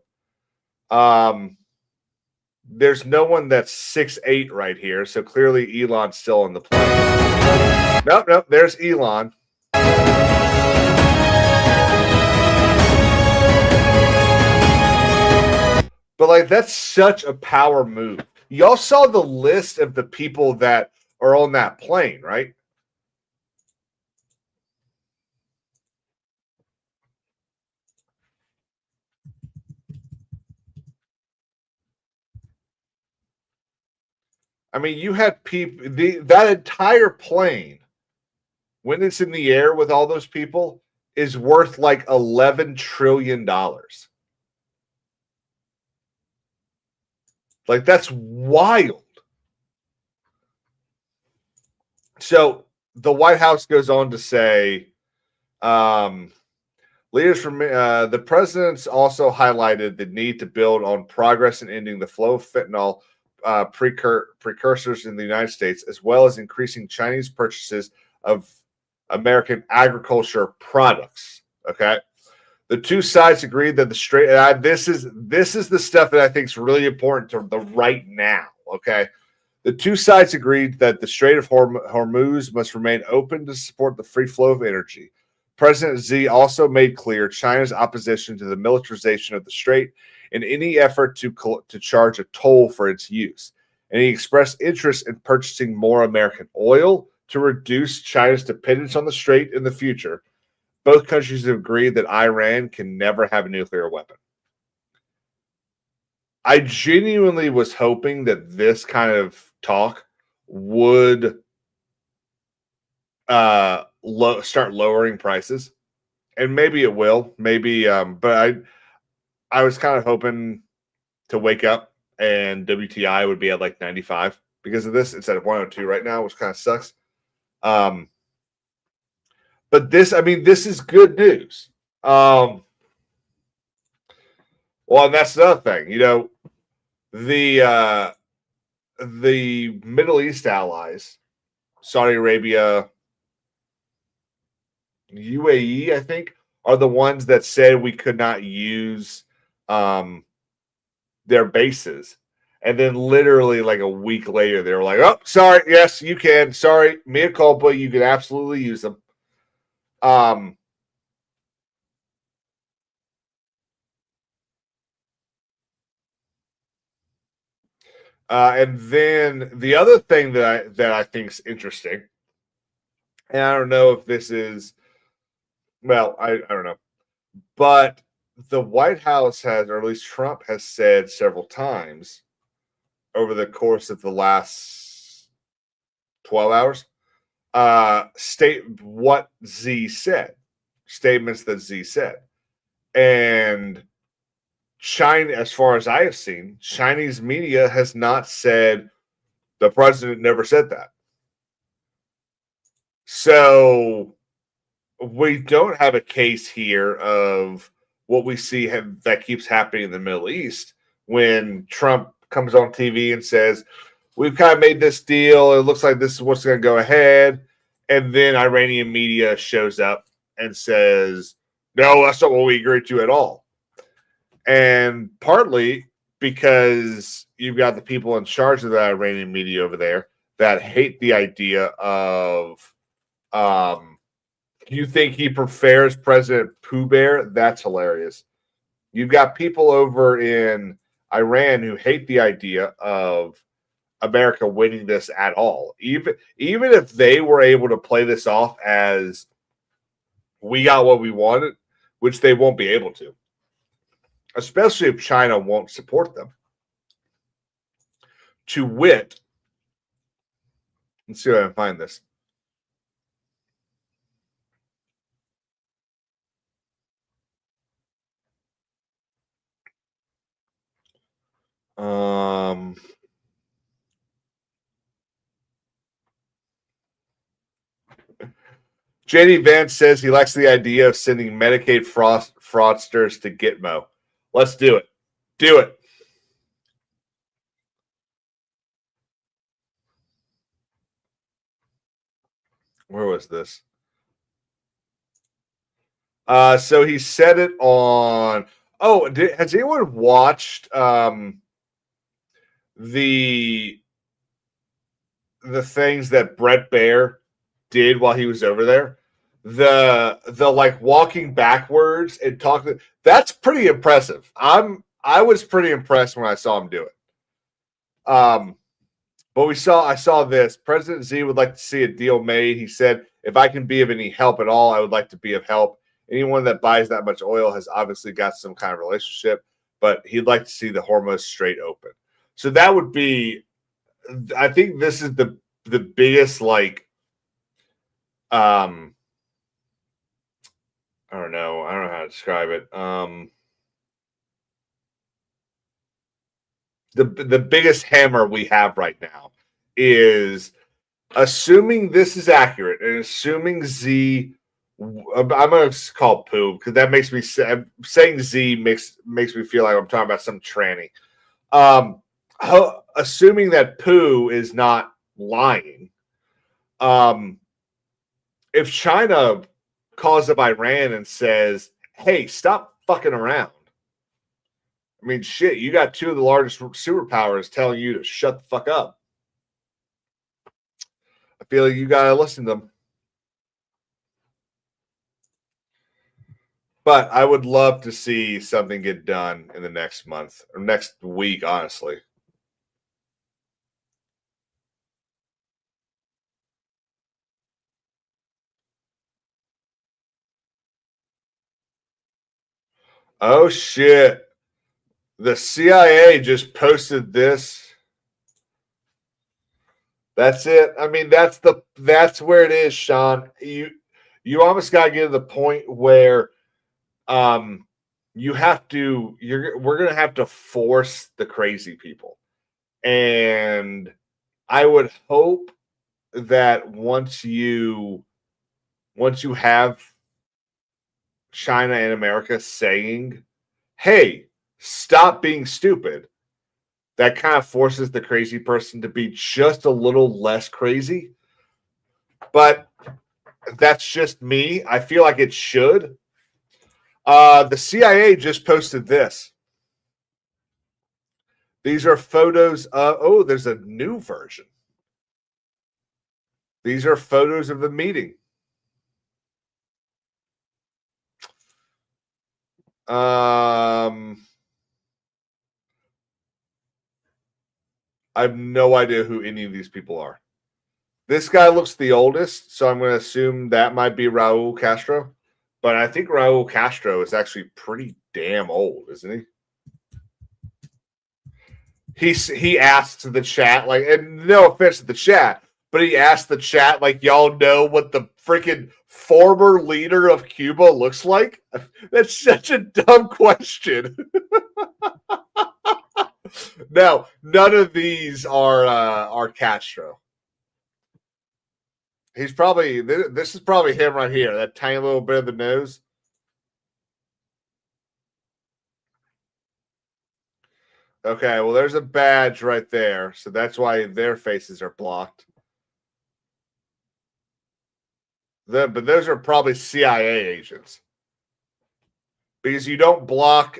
There's no one that's 6'8" right here, so clearly Elon's still on the plane. Nope. There's Elon. But like, that's such a power move. Y'all saw the list of the people that are on that plane, right? I mean, you had people, that entire plane, when it's in the air with all those people, is worth like $11 trillion. Like, that's wild. So the White House goes on to say, leaders from the presidents also highlighted the need to build on progress in ending the flow of fentanyl precursors in the United States, as well as increasing Chinese purchases of American agriculture products. Okay. The two sides agreed that the Strait. This is the stuff that I think is really important to the right now. Okay, the two sides agreed that the Strait of Hormuz must remain open to support the free flow of energy. President Xi also made clear China's opposition to the militarization of the strait and any effort to charge a toll for its use. And he expressed interest in purchasing more American oil to reduce China's dependence on the strait in the future. Both countries have agreed that Iran can never have a nuclear weapon. I genuinely was hoping that this kind of talk would start lowering prices, and maybe it will. Maybe, but I was kind of hoping to wake up and WTI would be at like 95 because of this. It's at 102 right now, which kind of sucks. But this, I mean, this is good news. Well, and that's the other thing, the Middle East allies, Saudi Arabia, UAE, I think, are the ones that said we could not use their bases. And then literally like a week later, they were like, oh, sorry, yes, you can. Sorry, mea culpa, you can absolutely use them. And then the other thing that I think is interesting, and I don't know if this is, well, I don't know, but the White House has, or at least Trump has said several times over the course of the last 12 hours, state what Z said, statements that Z said. And China, as far as I have seen, Chinese media has not said the president never said that. So we don't have a case here of what we see that keeps happening in the Middle East when Trump comes on TV and says, we've kind of made this deal. It looks like this is what's going to go ahead. And then Iranian media shows up and says, no, that's not what we agreed to at all. And partly because you've got the people in charge of the Iranian media over there that hate the idea of, you think he prefers President Pooh Bear? That's hilarious. You've got people over in Iran who hate the idea of America winning this at all. Even if they were able to play this off as we got what we wanted, which they won't be able to, especially if China won't support them. To wit, let's see if I can find this. JD Vance says he likes the idea of sending Medicaid fraudsters to Gitmo. Let's do it. Do it. Where was this? So he said it on. Oh, has anyone watched the things that Brett Baer did while he was over there? The like walking backwards and talking. That's pretty impressive. I was pretty impressed when I saw him do it. But I saw this. President Z would like to see a deal made. He said, if I can be of any help at all, I would like to be of help. Anyone that buys that much oil has obviously got some kind of relationship, but he'd like to see the Hormuz Strait open. So that would be, I think this is the biggest, like, I don't know. I don't know how to describe it. The biggest hammer we have right now is, assuming this is accurate and assuming Z, I'm going to call Pooh because that makes me saying Z makes me feel like I'm talking about some tranny. Assuming that Pooh is not lying, if China calls up Iran and says, "Hey, stop fucking around," I mean, shit, you got two of the largest superpowers telling you to shut the fuck up. I feel like you gotta listen to them. But I would love to see something get done in the next month or next week, honestly. Oh shit. The CIA just posted this. That's it. I mean, that's where it is, Sean. You almost got to get to the point where you have to. We're gonna have to force the crazy people, and I would hope that once you have China and America saying, "Hey, stop being stupid," that kind of forces the crazy person to be just a little less crazy. But that's just me. I feel like it should. The CIA just posted this. These are photos of, oh, there's a new version. These are photos of the meeting. I have no idea who any of these people are. This guy looks the oldest, so I'm going to assume that might be Raul Castro. But I think Raul Castro is actually pretty damn old, isn't he? He asked the chat, like, and no offense to the chat, but he asked the chat, like, y'all know what the freaking former leader of Cuba looks like? That's such a dumb question. No, none of these are Castro. He's probably, this is probably him right here, that tiny little bit of the nose. Okay, well, there's a badge right there, so that's why their faces are blocked. But those are probably CIA agents. Because you don't block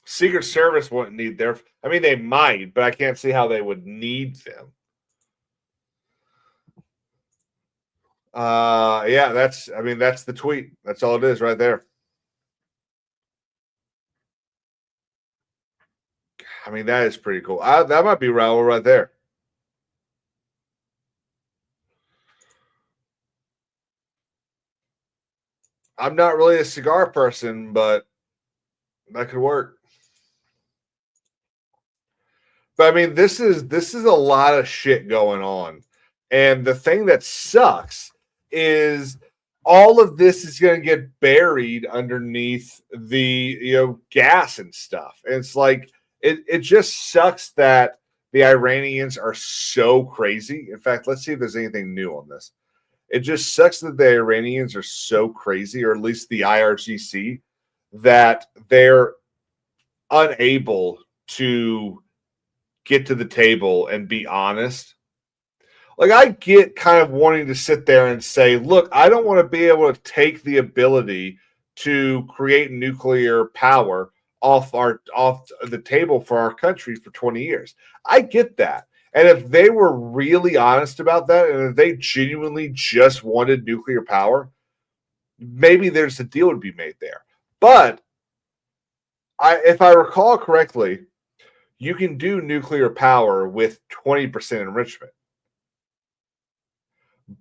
Secret Service wouldn't need their. I mean, they might, but I can't see how they would need them. Yeah, that's. I mean, that's the tweet. That's all it is, right there. I mean, that is pretty cool. That might be Raul right there. I'm not really a cigar person, but that could work. But I mean, this is a lot of shit going on. And the thing that sucks is all of this is going to get buried underneath the gas and stuff. And it's like it just sucks that the Iranians are so crazy. In fact, let's see if there's anything new on this. It just sucks that the Iranians are so crazy, or at least the IRGC, that they're unable to get to the table and be honest. Like, I get kind of wanting to sit there and say, look, I don't want to be able to take the ability to create nuclear power off the table for our country for 20 years. I get that. And if they were really honest about that, and if they genuinely just wanted nuclear power, maybe there's a deal to be made there. But if I recall correctly, you can do nuclear power with 20% enrichment.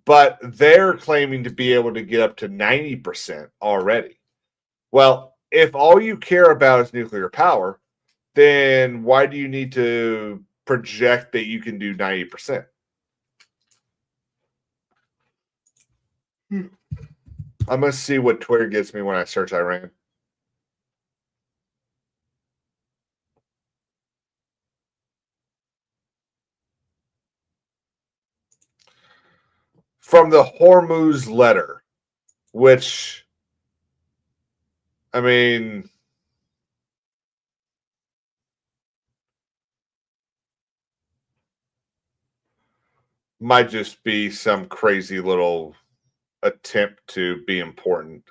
But they're claiming to be able to get up to 90% already. Well, if all you care about is nuclear power, then why do you need to project that you can do 90%? I'm going to see what Twitter gets me when I search Iran. From the Hormuz letter, which, I mean, might just be some crazy little attempt to be important.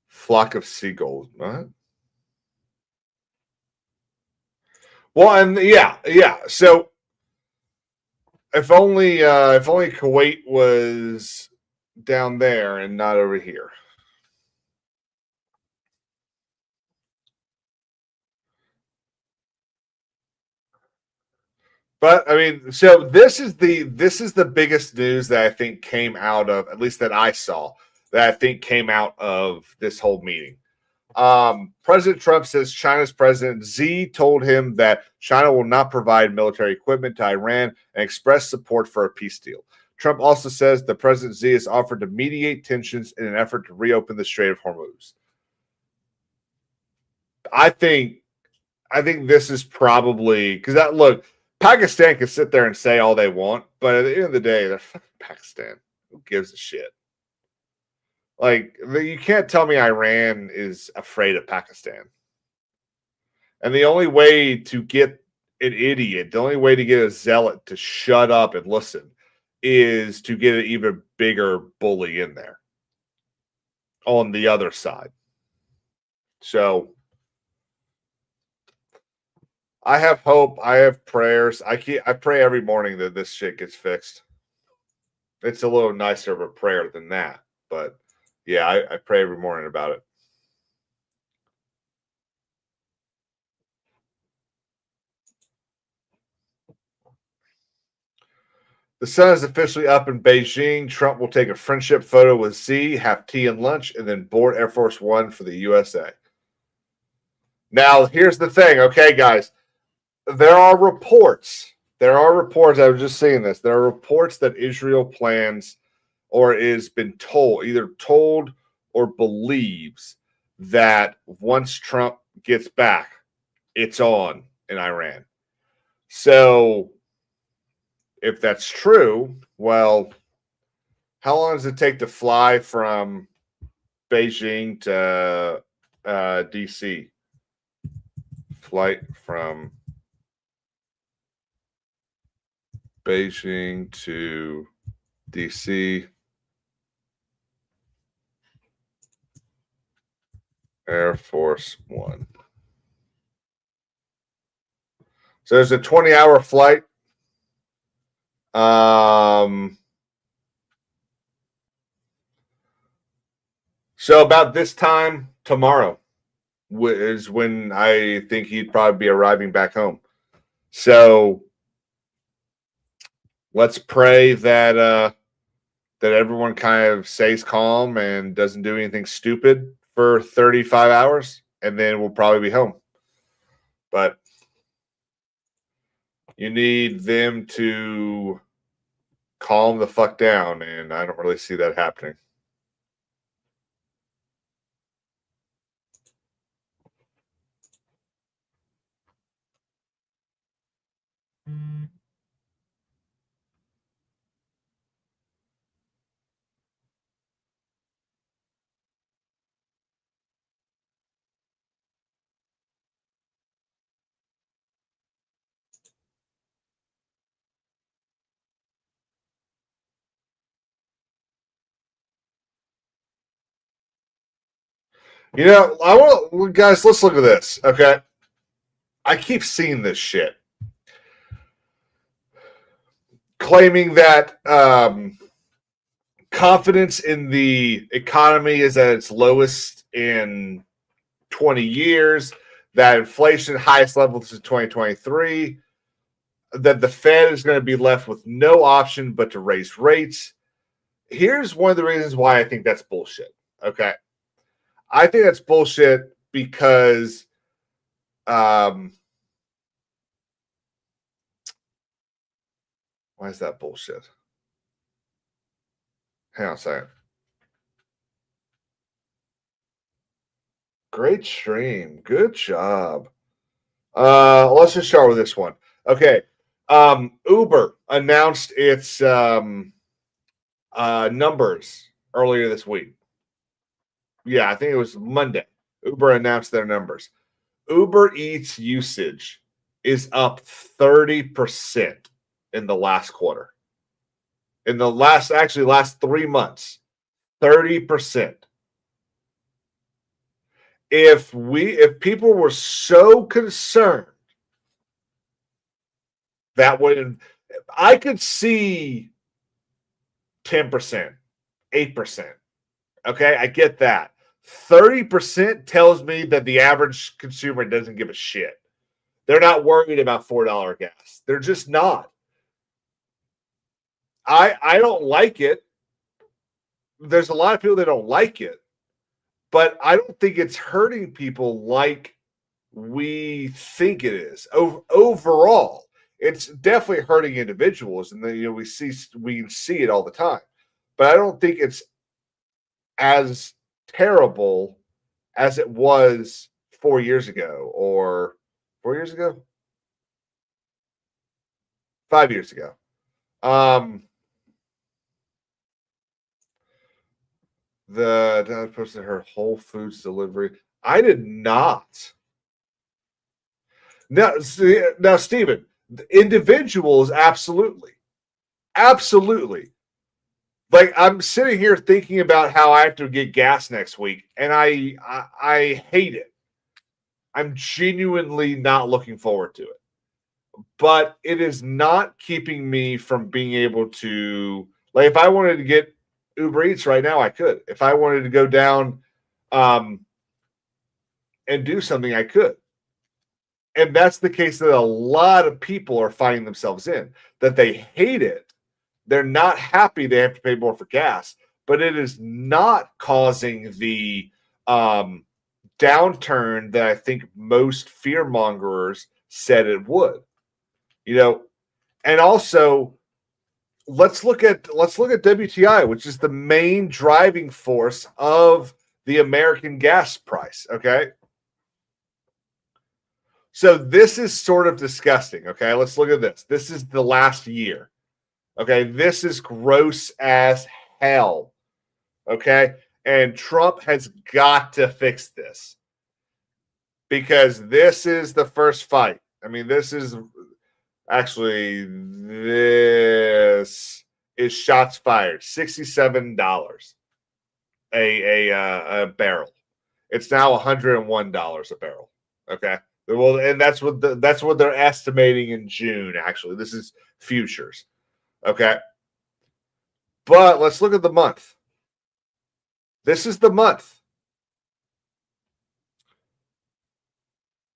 Flock of seagulls. What? Well, and yeah. So if only Kuwait was down there and not over here. But I mean, so this is the biggest news that I think came out of, at least that I saw, that I think came out of this whole meeting. President Trump says China's President Xi told him that China will not provide military equipment to Iran and expressed support for a peace deal. Trump also says the President Xi has offered to mediate tensions in an effort to reopen the Strait of Hormuz. I think this is probably because that look, Pakistan can sit there and say all they want, but at the end of the day, they're fucking Pakistan. Who gives a shit? Like, you can't tell me Iran is afraid of Pakistan. And the only way to get an idiot, the only way to get a zealot to shut up and listen is to get an even bigger bully in there on the other side. So I have hope. I have prayers. I pray every morning that this shit gets fixed. It's a little nicer of a prayer than that, but yeah, I pray every morning about it. The sun is officially up in Beijing. Trump will take a friendship photo with Xi, have tea and lunch, and then board Air Force One for the USA. Now, here's the thing, okay, guys. There are reports. I was just seeing this. There are reports that Israel plans or is been told, either told or believes that once Trump gets back, it's on in Iran. So if that's true, well, how long does it take to fly from Beijing to DC? Flight from Beijing to DC Air Force One. So there's a 20-hour flight. So about this time tomorrow is when I think he'd probably be arriving back home. So let's pray that that everyone kind of stays calm and doesn't do anything stupid for 35 hours, and then we'll probably be home. But you need them to calm the fuck down, and I don't really see that happening. You know, I want guys. Let's look at this. Okay, I keep seeing this shit, claiming that confidence in the economy is at its lowest in 20 years. That inflation highest level since 2023. That the Fed is going to be left with no option but to raise rates. Here's one of the reasons why I think that's bullshit. Okay. I think that's bullshit because why is that bullshit? Hang on a second. Great stream. Good job. Let's just start with this one. Okay. Uber announced its numbers earlier this week. Yeah, I think it was Monday. Uber announced their numbers. Uber Eats usage is up 30% in the last quarter. In the last 3 months, 30%. If people were so concerned That would, I could see 10%, 8%. Okay, I get that. 30% tells me that the average consumer doesn't give a shit. They're not worried about $4 gas. They're just not. I don't like it. There's a lot of people that don't like it, but I don't think it's hurting people like we think it is. Overall, it's definitely hurting individuals, and then we see it all the time. But I don't think it's as terrible as it was 4 years ago, or 4 years ago, 5 years ago. The posted her Whole Foods delivery. I did not. Now, Stephen, individuals, absolutely. Absolutely. Like, I'm sitting here thinking about how I have to get gas next week, and I hate it. I'm genuinely not looking forward to it. But it is not keeping me from being able to, like, if I wanted to get Uber Eats right now, I could. If I wanted to go down and do something, I could. And that's the case that a lot of people are finding themselves in, that they hate it. They're not happy they have to pay more for gas, but it is not causing the downturn that I think most fearmongers said it would. And also let's look at WTI, which is the main driving force of the American gas price. Okay. So this is sort of disgusting. Okay. Let's look at this. This is the last year. Okay. This is gross as hell. Okay. And Trump has got to fix this, because this is the first fight. I mean, this is shots fired. $67 a barrel. It's now $101 a barrel. Okay. Well, and that's what they're estimating in June. Actually, this is futures. Okay. But let's look at the month. This is the month.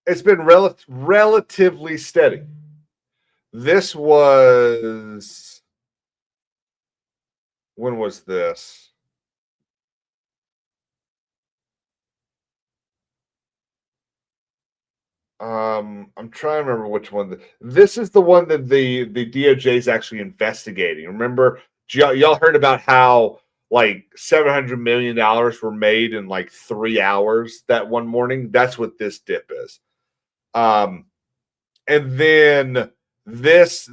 It's been relatively steady. This was, when was this? I'm trying to remember which one. This is the one that the DOJ is actually investigating. Remember, y'all heard about how like $700 million were made in like 3 hours that one morning? That's what this dip is. And then this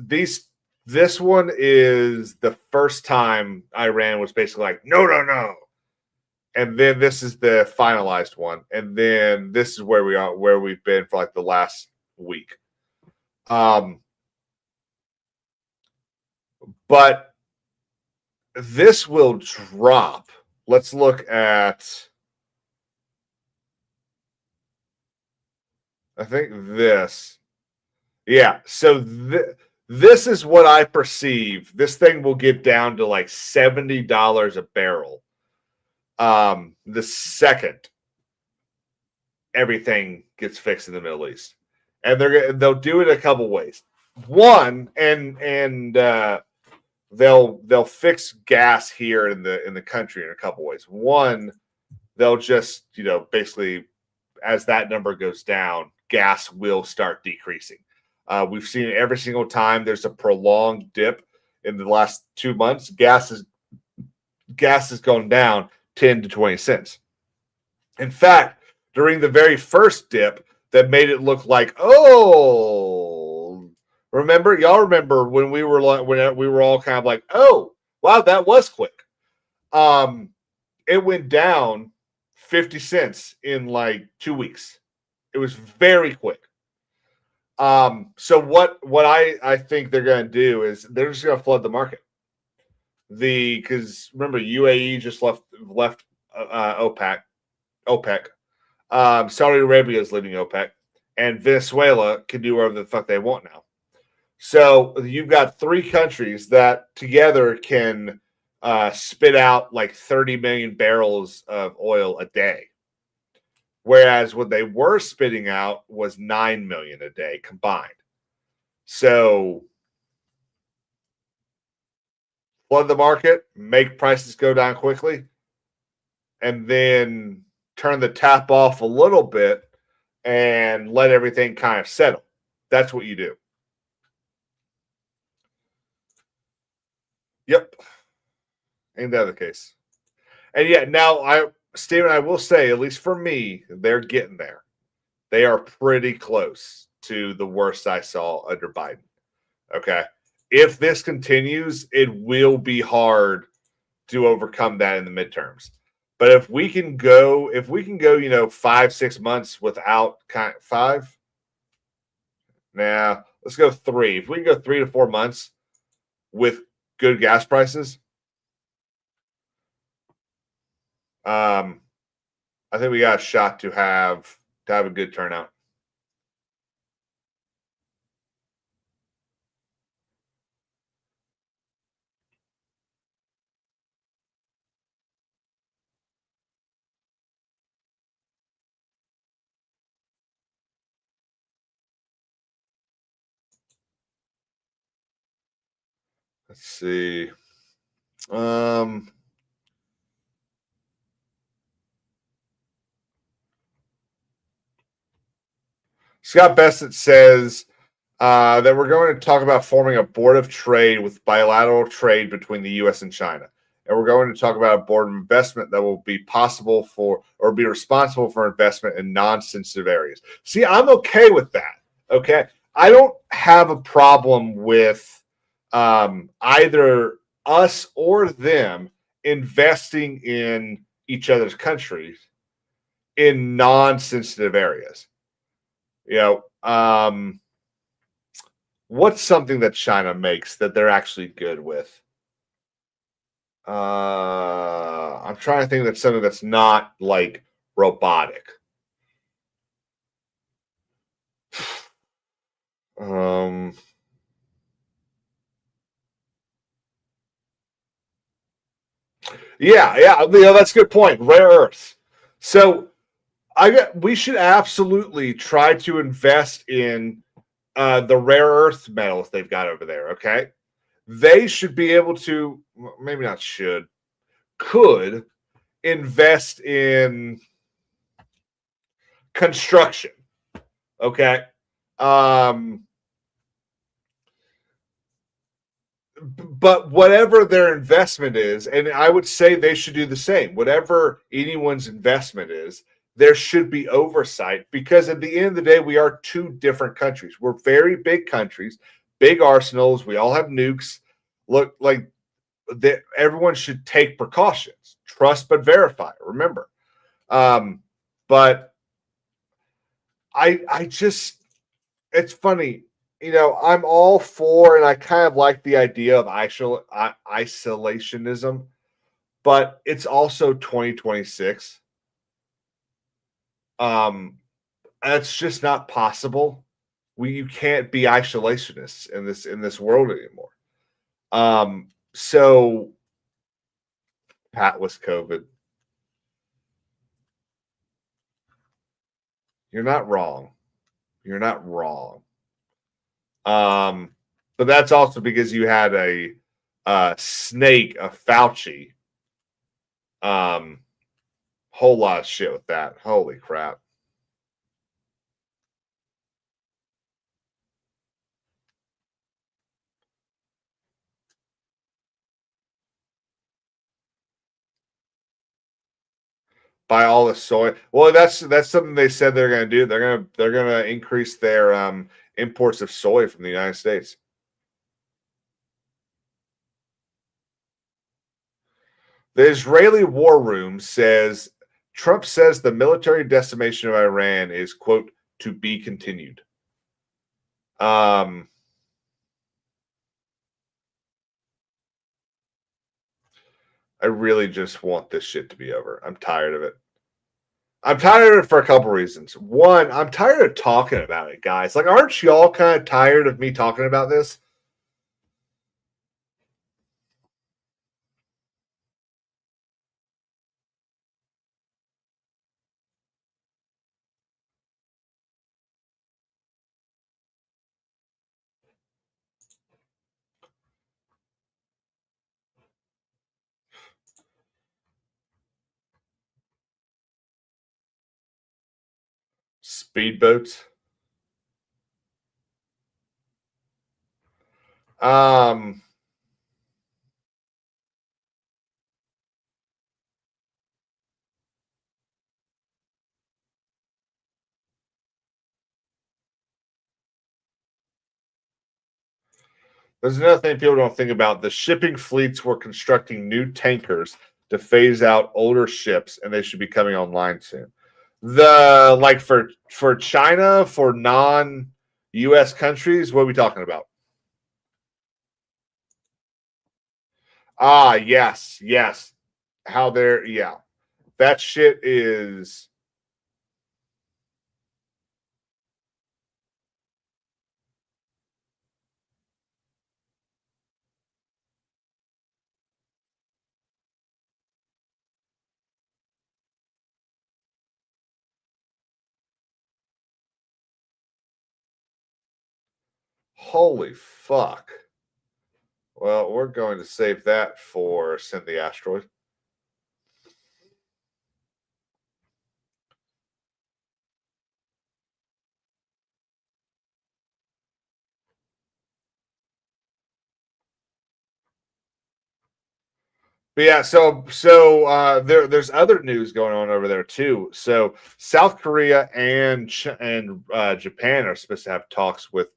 one is the first time Iran was basically like, no. And then this is the finalized one. And then this is where we've been for like the last week. But this will drop. Let's look at, I think this. Yeah. So this is what I perceive. This thing will get down to like $70 a barrel. The second everything gets fixed in the Middle East, and they'll do it a couple ways. One, and they'll fix gas here in the country in a couple ways. One, they'll just basically, as that number goes down, gas will start decreasing. We've seen it every single time there's a prolonged dip in the last 2 months. Gas has gone down 10 to 20 cents. In fact, during the very first dip that made it look like, y'all remember when we were all kind of like, oh, wow, that was quick. It went down 50 cents in like 2 weeks. It was very quick. So what I think they're going to do is they're just going to flood the market. Because remember, UAE just left OPEC. Saudi Arabia is leaving OPEC, and Venezuela can do whatever the fuck they want now. So you've got three countries that together can spit out like 30 million barrels of oil a day. Whereas what they were spitting out was 9 million a day combined. So flood the market, make prices go down quickly, and then turn the tap off a little bit and let everything kind of settle. That's what you do. Yep. Ain't that the case? And yet now Steven, I will say, at least for me, they're getting there. They are pretty close to the worst I saw under Biden. Okay. If this continues, it will be hard to overcome that in the midterms. But if we can go, 5-6 months without five, let's go 3. If we can go 3 to 4 months with good gas prices, I think we got a shot to have a good turnout. Let's see. Scott Bassett says that we're going to talk about forming a board of trade with bilateral trade between the U.S. and China. And we're going to talk about a board of investment that will be possible for or be responsible for investment in non-sensitive areas. See, I'm okay with that. Okay. I don't have a problem with either us or them investing in each other's countries in non-sensitive areas. What's something that China makes that they're actually good with? I'm trying to think that's something that's not like robotic. Yeah, that's a good point. Rare earths. So we should absolutely try to invest in the rare earth metals they've got over there. Okay, they should be able to, maybe not should, could invest in construction. Okay. But whatever their investment is, and I would say they should do the same, whatever anyone's investment is, there should be oversight, because at the end of the day, we are two different countries. We're very big countries, big arsenals. We all have nukes. Look, like that, everyone should take precautions. Trust but verify. Remember, but I just, it's funny. I'm all for, and I kind of like the idea of isolationism, but it's also 2026. That's just not possible. You can't be isolationists in this world anymore. So Pat was COVID. You're not wrong. You're not wrong. But that's also because you had a snake, a Fauci. Whole lot of shit with that. Holy crap. Buy all the soy. Well, that's something they said they're going to do. They're going to increase their imports of soy from the United States. The Israeli War Room says Trump says the military decimation of Iran is, quote, to be continued. I really just want this shit to be over. I'm tired of it. I'm tired of it for a couple reasons. One, I'm tired of talking about it, guys. Like, aren't y'all kind of tired of me talking about this? Speedboats. Um, there's another thing people don't think about. The shipping fleets were constructing new tankers to phase out older ships, and they should be coming online soon. The like for China, for non-US countries, what are we talking about? Ah, yes, yes. How they're yeah. That shit is holy fuck. Well, we're going to save that for Send the Asteroid. But yeah, there's other news going on over there too. So South Korea and Japan are supposed to have talks with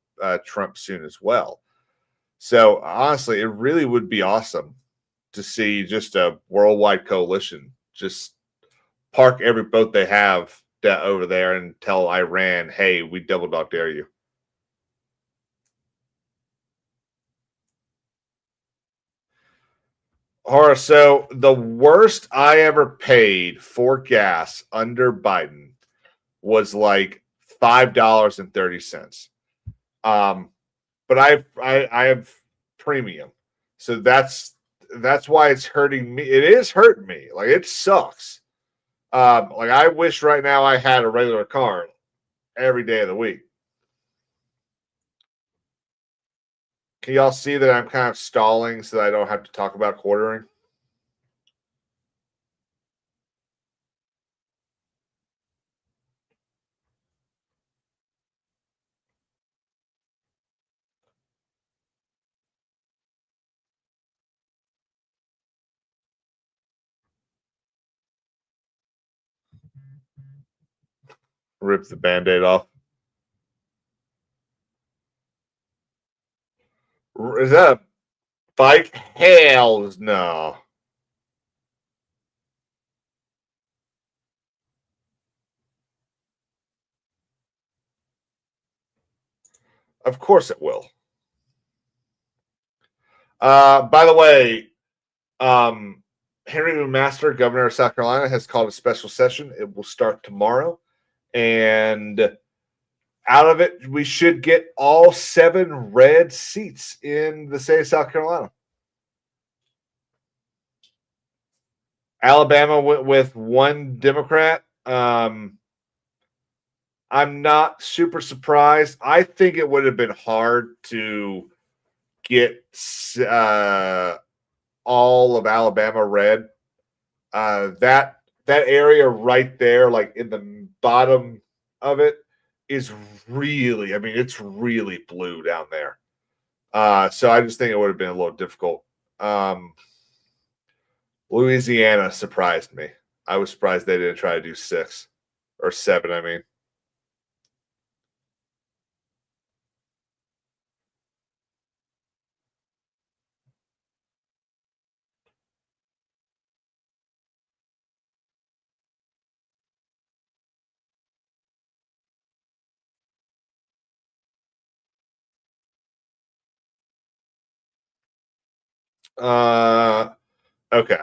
Trump soon as well. So honestly, it really would be awesome to see just a worldwide coalition just park every boat they have over there and tell Iran, "Hey, we double dog dare you." Or so the worst I ever paid for gas under Biden was like $5.30. Um, but I have premium, so that's why it's hurting me. It is hurting me. Like it sucks. Like I wish right now I had a regular car every day of the week. Can y'all see that I'm kind of stalling so that I don't have to talk about quartering? Rip the band-aid off. Is that a bike? Hells no. Of course it will. By the way, Henry McMaster, governor of South Carolina, has called a special session. It will start tomorrow. And out of it, we should get all 7 red seats in the state of South Carolina. Alabama went with 1 Democrat. I'm not super surprised. I think it would have been hard to get all of Alabama red. That area right there, like in the bottom of it, is really, I mean, it's really blue down there. So I just think it would have been a little difficult. Louisiana surprised me. I was surprised they didn't try to do 6 or 7. I mean, okay,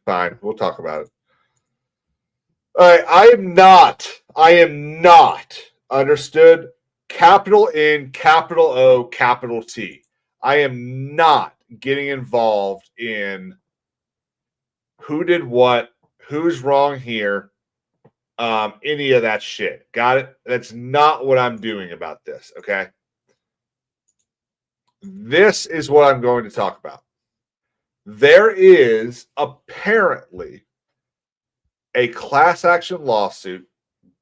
fine, we'll talk about it. All right, I am not, understood, capital N, capital O, capital T. I am not getting involved in who did what, who's wrong here, any of that shit. Got it? That's not what I'm doing about this, okay? This is what I'm going to talk about. There is apparently a class action lawsuit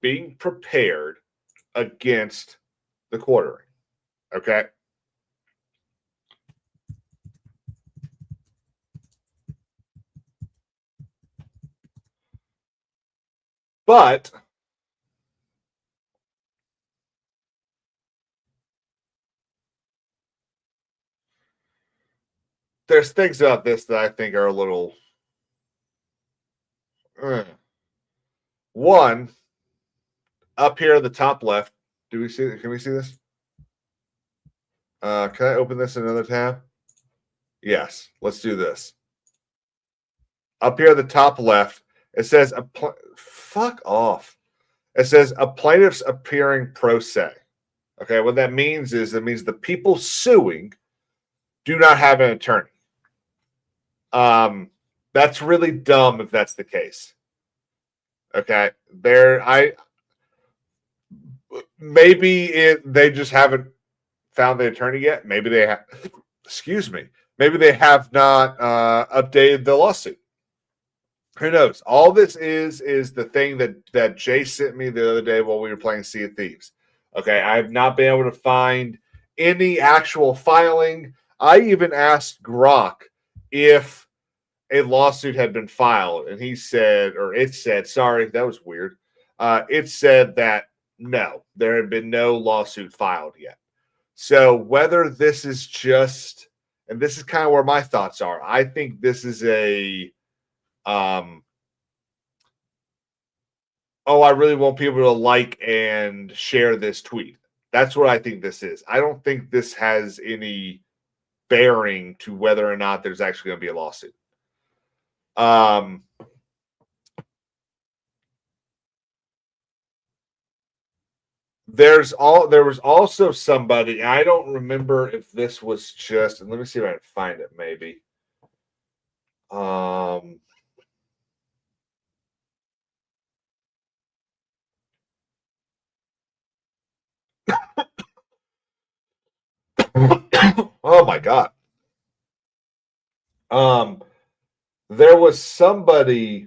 being prepared against the quartering. Okay. But there's things about this that I think are a little. One, up here in the top left, do we see? Can we see this? Can I open this in another tab? Yes. Let's do this. Up here at the top left, it says fuck off. It says a plaintiff's appearing pro se. Okay, what that means is it means the people suing do not have an attorney. That's really dumb if that's the case. Okay, they just haven't found the attorney yet. Maybe they have. Excuse me. Maybe they have not updated the lawsuit. Who knows? All this is the thing that Jay sent me the other day while we were playing Sea of Thieves. Okay, I have not been able to find any actual filing. I even asked Grok if a lawsuit had been filed, and he said, or it said, sorry, that was weird. It said that no, there had been no lawsuit filed yet. So whether this is just, and this is kind of where my thoughts are, I think this is a oh, I really want people to like and share this tweet. That's what I think this is. I don't think this has any bearing to whether or not there's actually going to be a lawsuit. There was also somebody, I don't remember if this was just, and let me see if I can find it maybe. Oh my God. There was somebody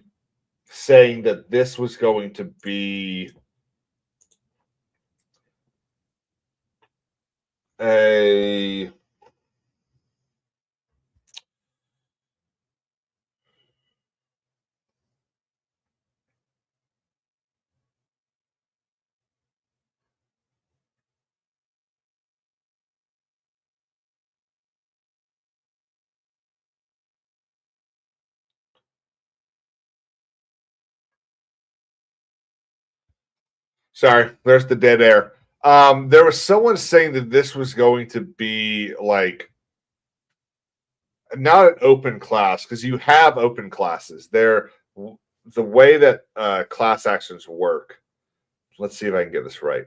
saying that this was going to be a sorry, there's the dead air. There was someone saying that this was going to be like not an open class, because you have open classes. They're the way that class actions work. Let's see if I can get this right.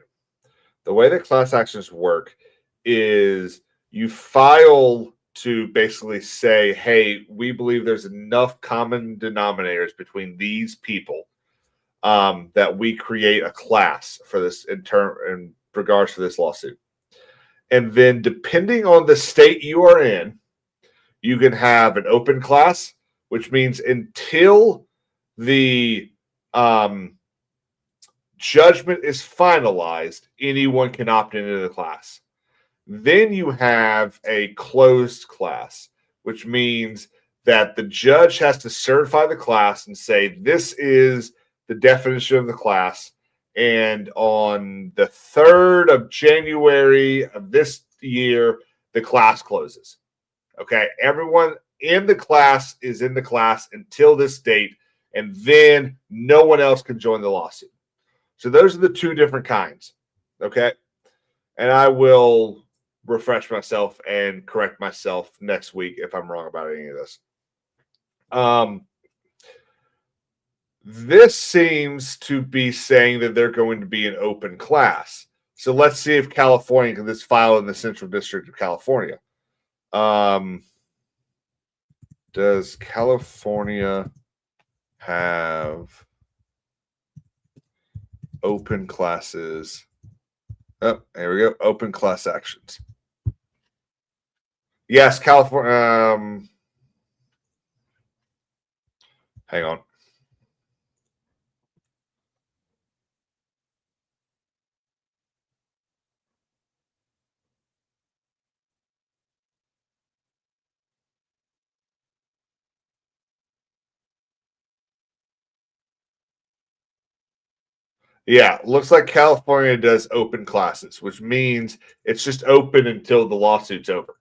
The way that class actions work is you file to basically say, hey, we believe there's enough common denominators between these people that we create a class for this in regards to this lawsuit. And then depending on the state you are in, you can have an open class, which means until the judgment is finalized, anyone can opt into the class. Then you have a closed class, which means that the judge has to certify the class and say, this is the definition of the class. And on the 3rd of January of this year, the class closes. Okay, everyone in the class is in the class until this date, and then no one else can join the lawsuit. So those are the two different kinds. Okay, and I will refresh myself and correct myself next week if I'm wrong about any of this. This seems to be saying that they're going to be an open class. So let's see if California can this file in the Central District of California. Does California have open classes? Oh, there we go. Open class actions. Yes, California. Hang on. Yeah, looks like California does open classes, which means it's just open until the lawsuit's over.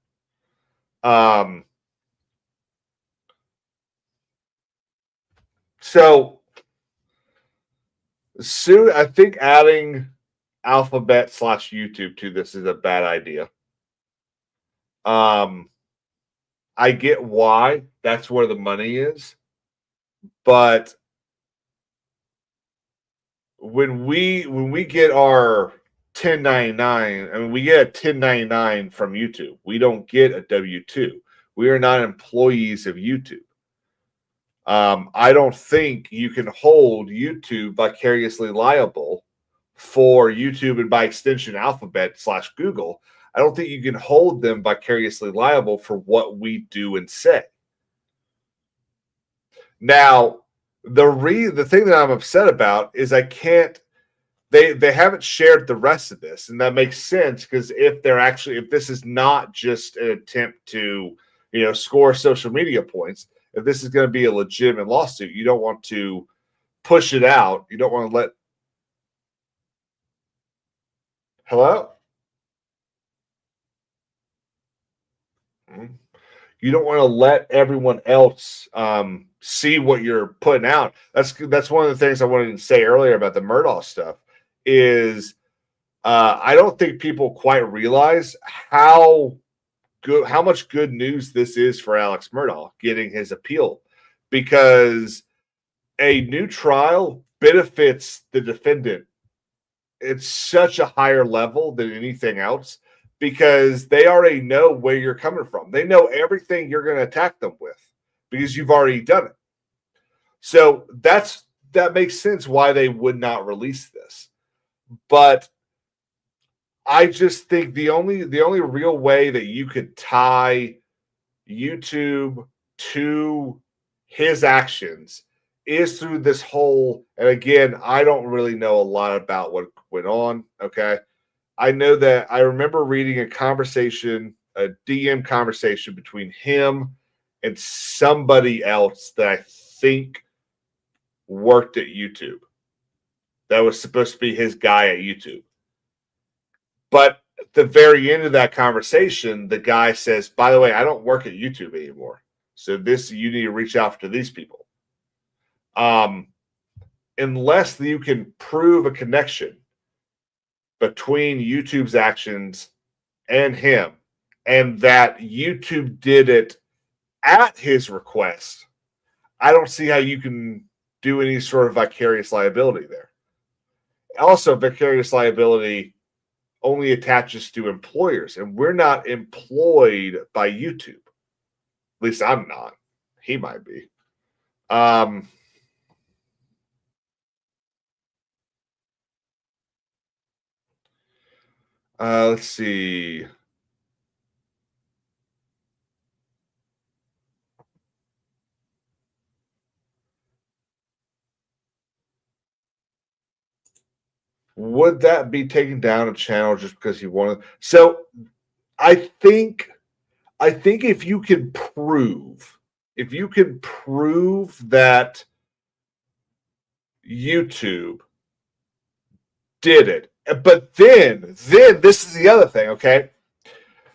So soon, I think adding Alphabet / YouTube to this is a bad idea. I get why that's where the money is, but when we get our 1099, I mean, we get a 1099 from YouTube. We don't get a W-2. We are not employees of YouTube. I don't think you can hold YouTube vicariously liable for YouTube and by extension Alphabet / Google. I don't think you can hold them vicariously liable for what we do and say. Now, the thing that I'm upset about is I can't. They haven't shared the rest of this, and that makes sense because if this is not just an attempt to score social media points, if this is going to be a legitimate lawsuit, you don't want to push it out. You don't want to let. Hello? You don't want to let everyone else see what you're putting out. That's one of the things I wanted to say earlier about the Murdaugh stuff is I don't think people quite realize how much good news this is for Alex Murdaugh getting his appeal, because a new trial benefits the defendant. It's such a higher level than anything else because they already know where you're coming from. They know everything you're going to attack them with because you've already done it. So that makes sense why they would not release this. But I just think the only real way that you could tie YouTube to his actions is through this whole, and again, I don't really know a lot about what went on. Okay. I know that I remember reading a DM conversation between him and somebody else that I think worked at YouTube. That was supposed to be his guy at YouTube. But at the very end of that conversation, the guy says, by the way, I don't work at YouTube anymore. So you need to reach out to these people. Unless you can prove a connection between YouTube's actions and him, and that YouTube did it at his request, I don't see how you can do any sort of vicarious liability there. Also, vicarious liability only attaches to employers, and we're not employed by YouTube. At least I'm not. He might be. Let's see. Would that be taking down a channel just because he wanted? So I think if you can prove that YouTube did it, but then this is the other thing, okay?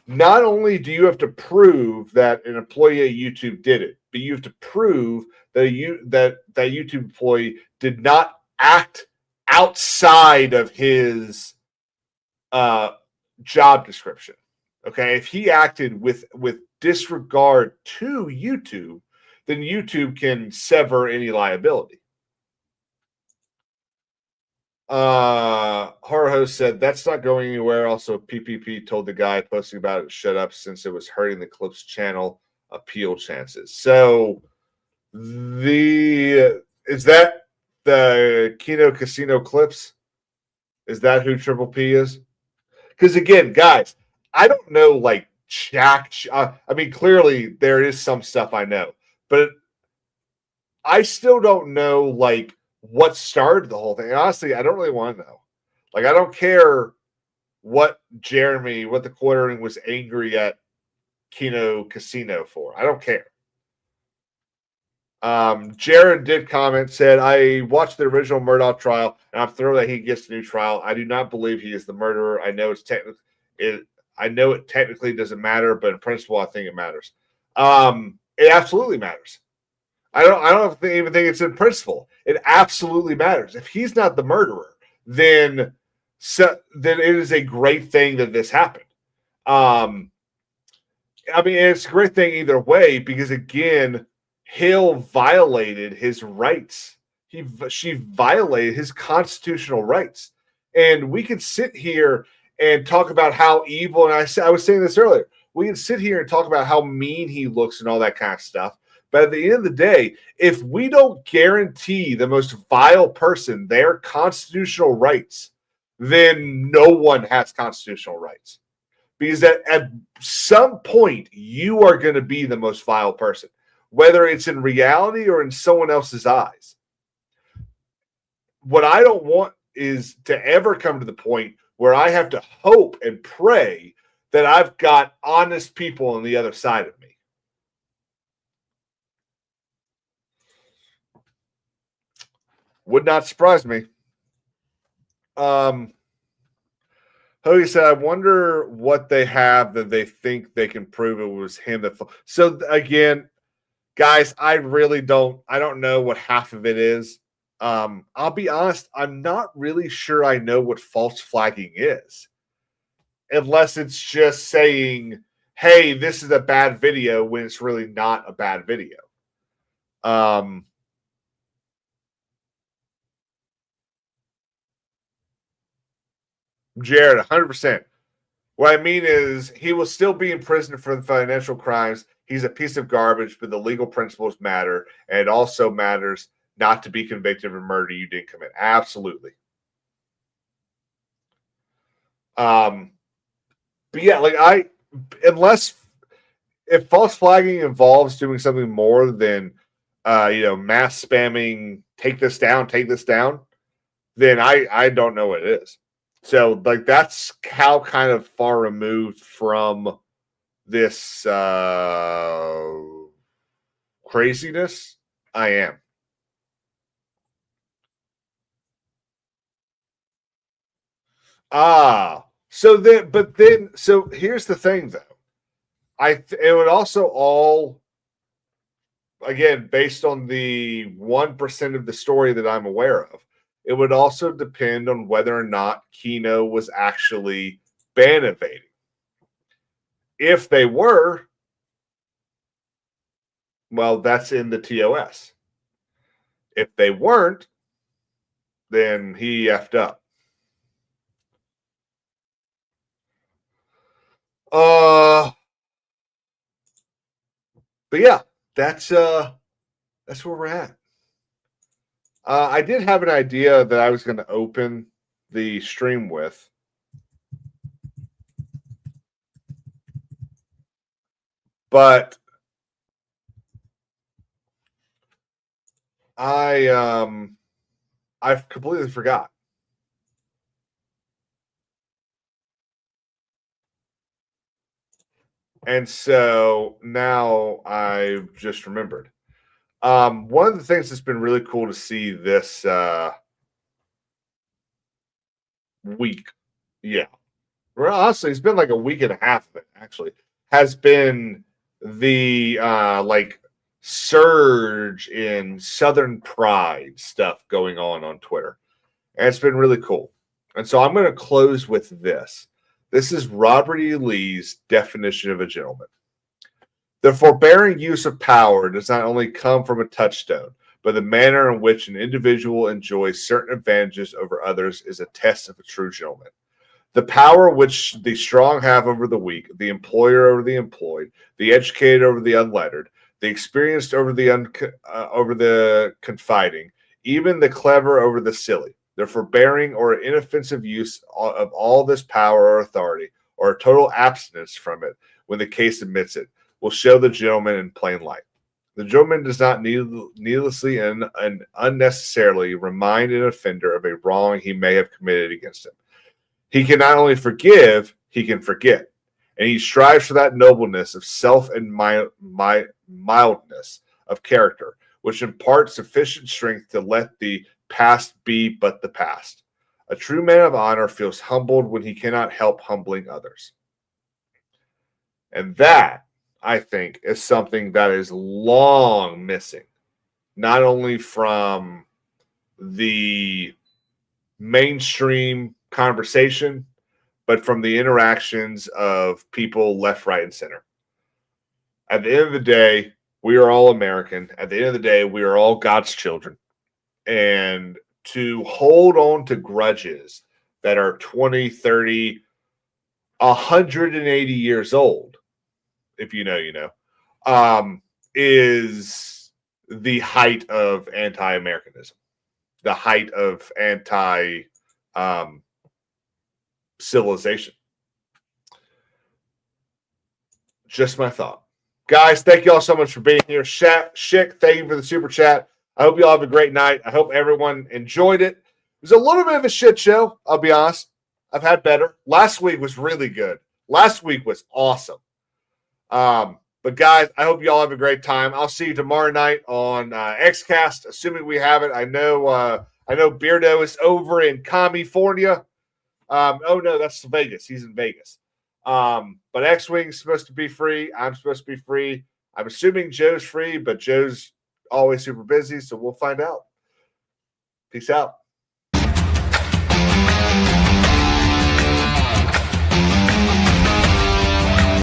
Not only do you have to prove that an employee at YouTube did it, but you have to prove that that YouTube employee did not act outside of his job description. Okay, if he acted with disregard to YouTube, then YouTube can sever any liability. Horror Host said that's not going anywhere. Also, PPP told the guy posting about it shut up since it was hurting the clip's channel appeal chances. So is that the Kino Casino clips? Is that who Triple P is? Because again, guys, I don't know like Jack. I mean, clearly there is some stuff I know, but I still don't know like what started the whole thing. Honestly, I don't really want to know. Like, I don't care what the quartering was angry at Kino Casino for. I don't care. Jared did comment, said, I watched the original Murdaugh trial, and I'm thrilled that he gets a new trial. I do not believe he is the murderer. I know it technically doesn't matter, but in principle, I think it matters. It absolutely matters. I don't even think it's in principle. It absolutely matters. If he's not the murderer, then it is a great thing that this happened. I mean, it's a great thing either way because again, Hill violated his rights. She violated his constitutional rights, and we could sit here and talk about how evil. And I was saying this earlier. We can sit here and talk about how mean he looks and all that kind of stuff. But at the end of the day, if we don't guarantee the most vile person their constitutional rights, then no one has constitutional rights. Because at some point, you are going to be the most vile person, whether it's in reality or in someone else's eyes. What I don't want is to ever come to the point where I have to hope and pray that I've got honest people on the other side of me. Would not surprise me. Hoagie said, I wonder what they have that they think they can prove it was him that. So again, guys, I don't know what half of it is. I'll be honest, I'm not really sure I know what false flagging is. Unless it's just saying, hey, this is a bad video when it's really not a bad video. Jared, 100%. What I mean is he will still be in prison for the financial crimes. He's a piece of garbage, but the legal principles matter. And it also matters not to be convicted of a murder you didn't commit. Absolutely. But yeah, like if false flagging involves doing something more than mass spamming, take this down, then I don't know what it is. So, like, that's how kind of far removed from this craziness I am. So here's the thing, though. It would also all, again, based on the 1% of the story that I'm aware of, it would also depend on whether or not Kino was actually ban evading. If they were, well, that's in the TOS. If they weren't, then he effed up. But yeah, that's where we're at. I did have an idea that I was going to open the stream with. But I've completely forgot. And so now I've just remembered. One of the things that's been really cool to see this week, yeah. Well, honestly, it's been like a week and a half of it, actually, has been the like surge in Southern pride stuff going on Twitter. And it's been really cool. And so I'm going to close with this. This is Robert E. Lee's definition of a gentleman. The forbearing use of power does not only come from a touchstone, but the manner in which an individual enjoys certain advantages over others is a test of a true gentleman. The power which the strong have over the weak, the employer over the employed, the educated over the unlettered, the experienced over the confiding, even the clever over the silly, the forbearing or inoffensive use of all this power or authority, or a total abstinence from it when the case admits it, will show the gentleman in plain light. The gentleman does not needlessly and unnecessarily remind an offender of a wrong he may have committed against him. He can not only forgive, he can forget. And he strives for that nobleness of self and mildness of character, which imparts sufficient strength to let the past be but the past. A true man of honor feels humbled when he cannot help humbling others. And that, I think, is something that is long missing, not only from the mainstream conversation, but from the interactions of people left, right, and center. At the end of the day, we are all American. At the end of the day, we are all God's children. And to hold on to grudges that are 20, 30, 180 years old, if you know, you know, is the height of anti-Americanism, the height of civilization. Just my thought. Guys, thank you all so much for being here. Schick, thank you for the super chat. I hope you all have a great night. I hope everyone enjoyed it. It was a little bit of a shit show, I'll be honest. I've had better. Last week was really good. Last week was awesome. But guys, I hope you all have a great time. I'll see you tomorrow night on XCast, assuming we have it. I know Beardo is over in California. Oh no, that's Vegas. He's in Vegas. But X-Wing's supposed to be free. I'm supposed to be free. I'm assuming Joe's free, but Joe's always super busy, so we'll find out. Peace out.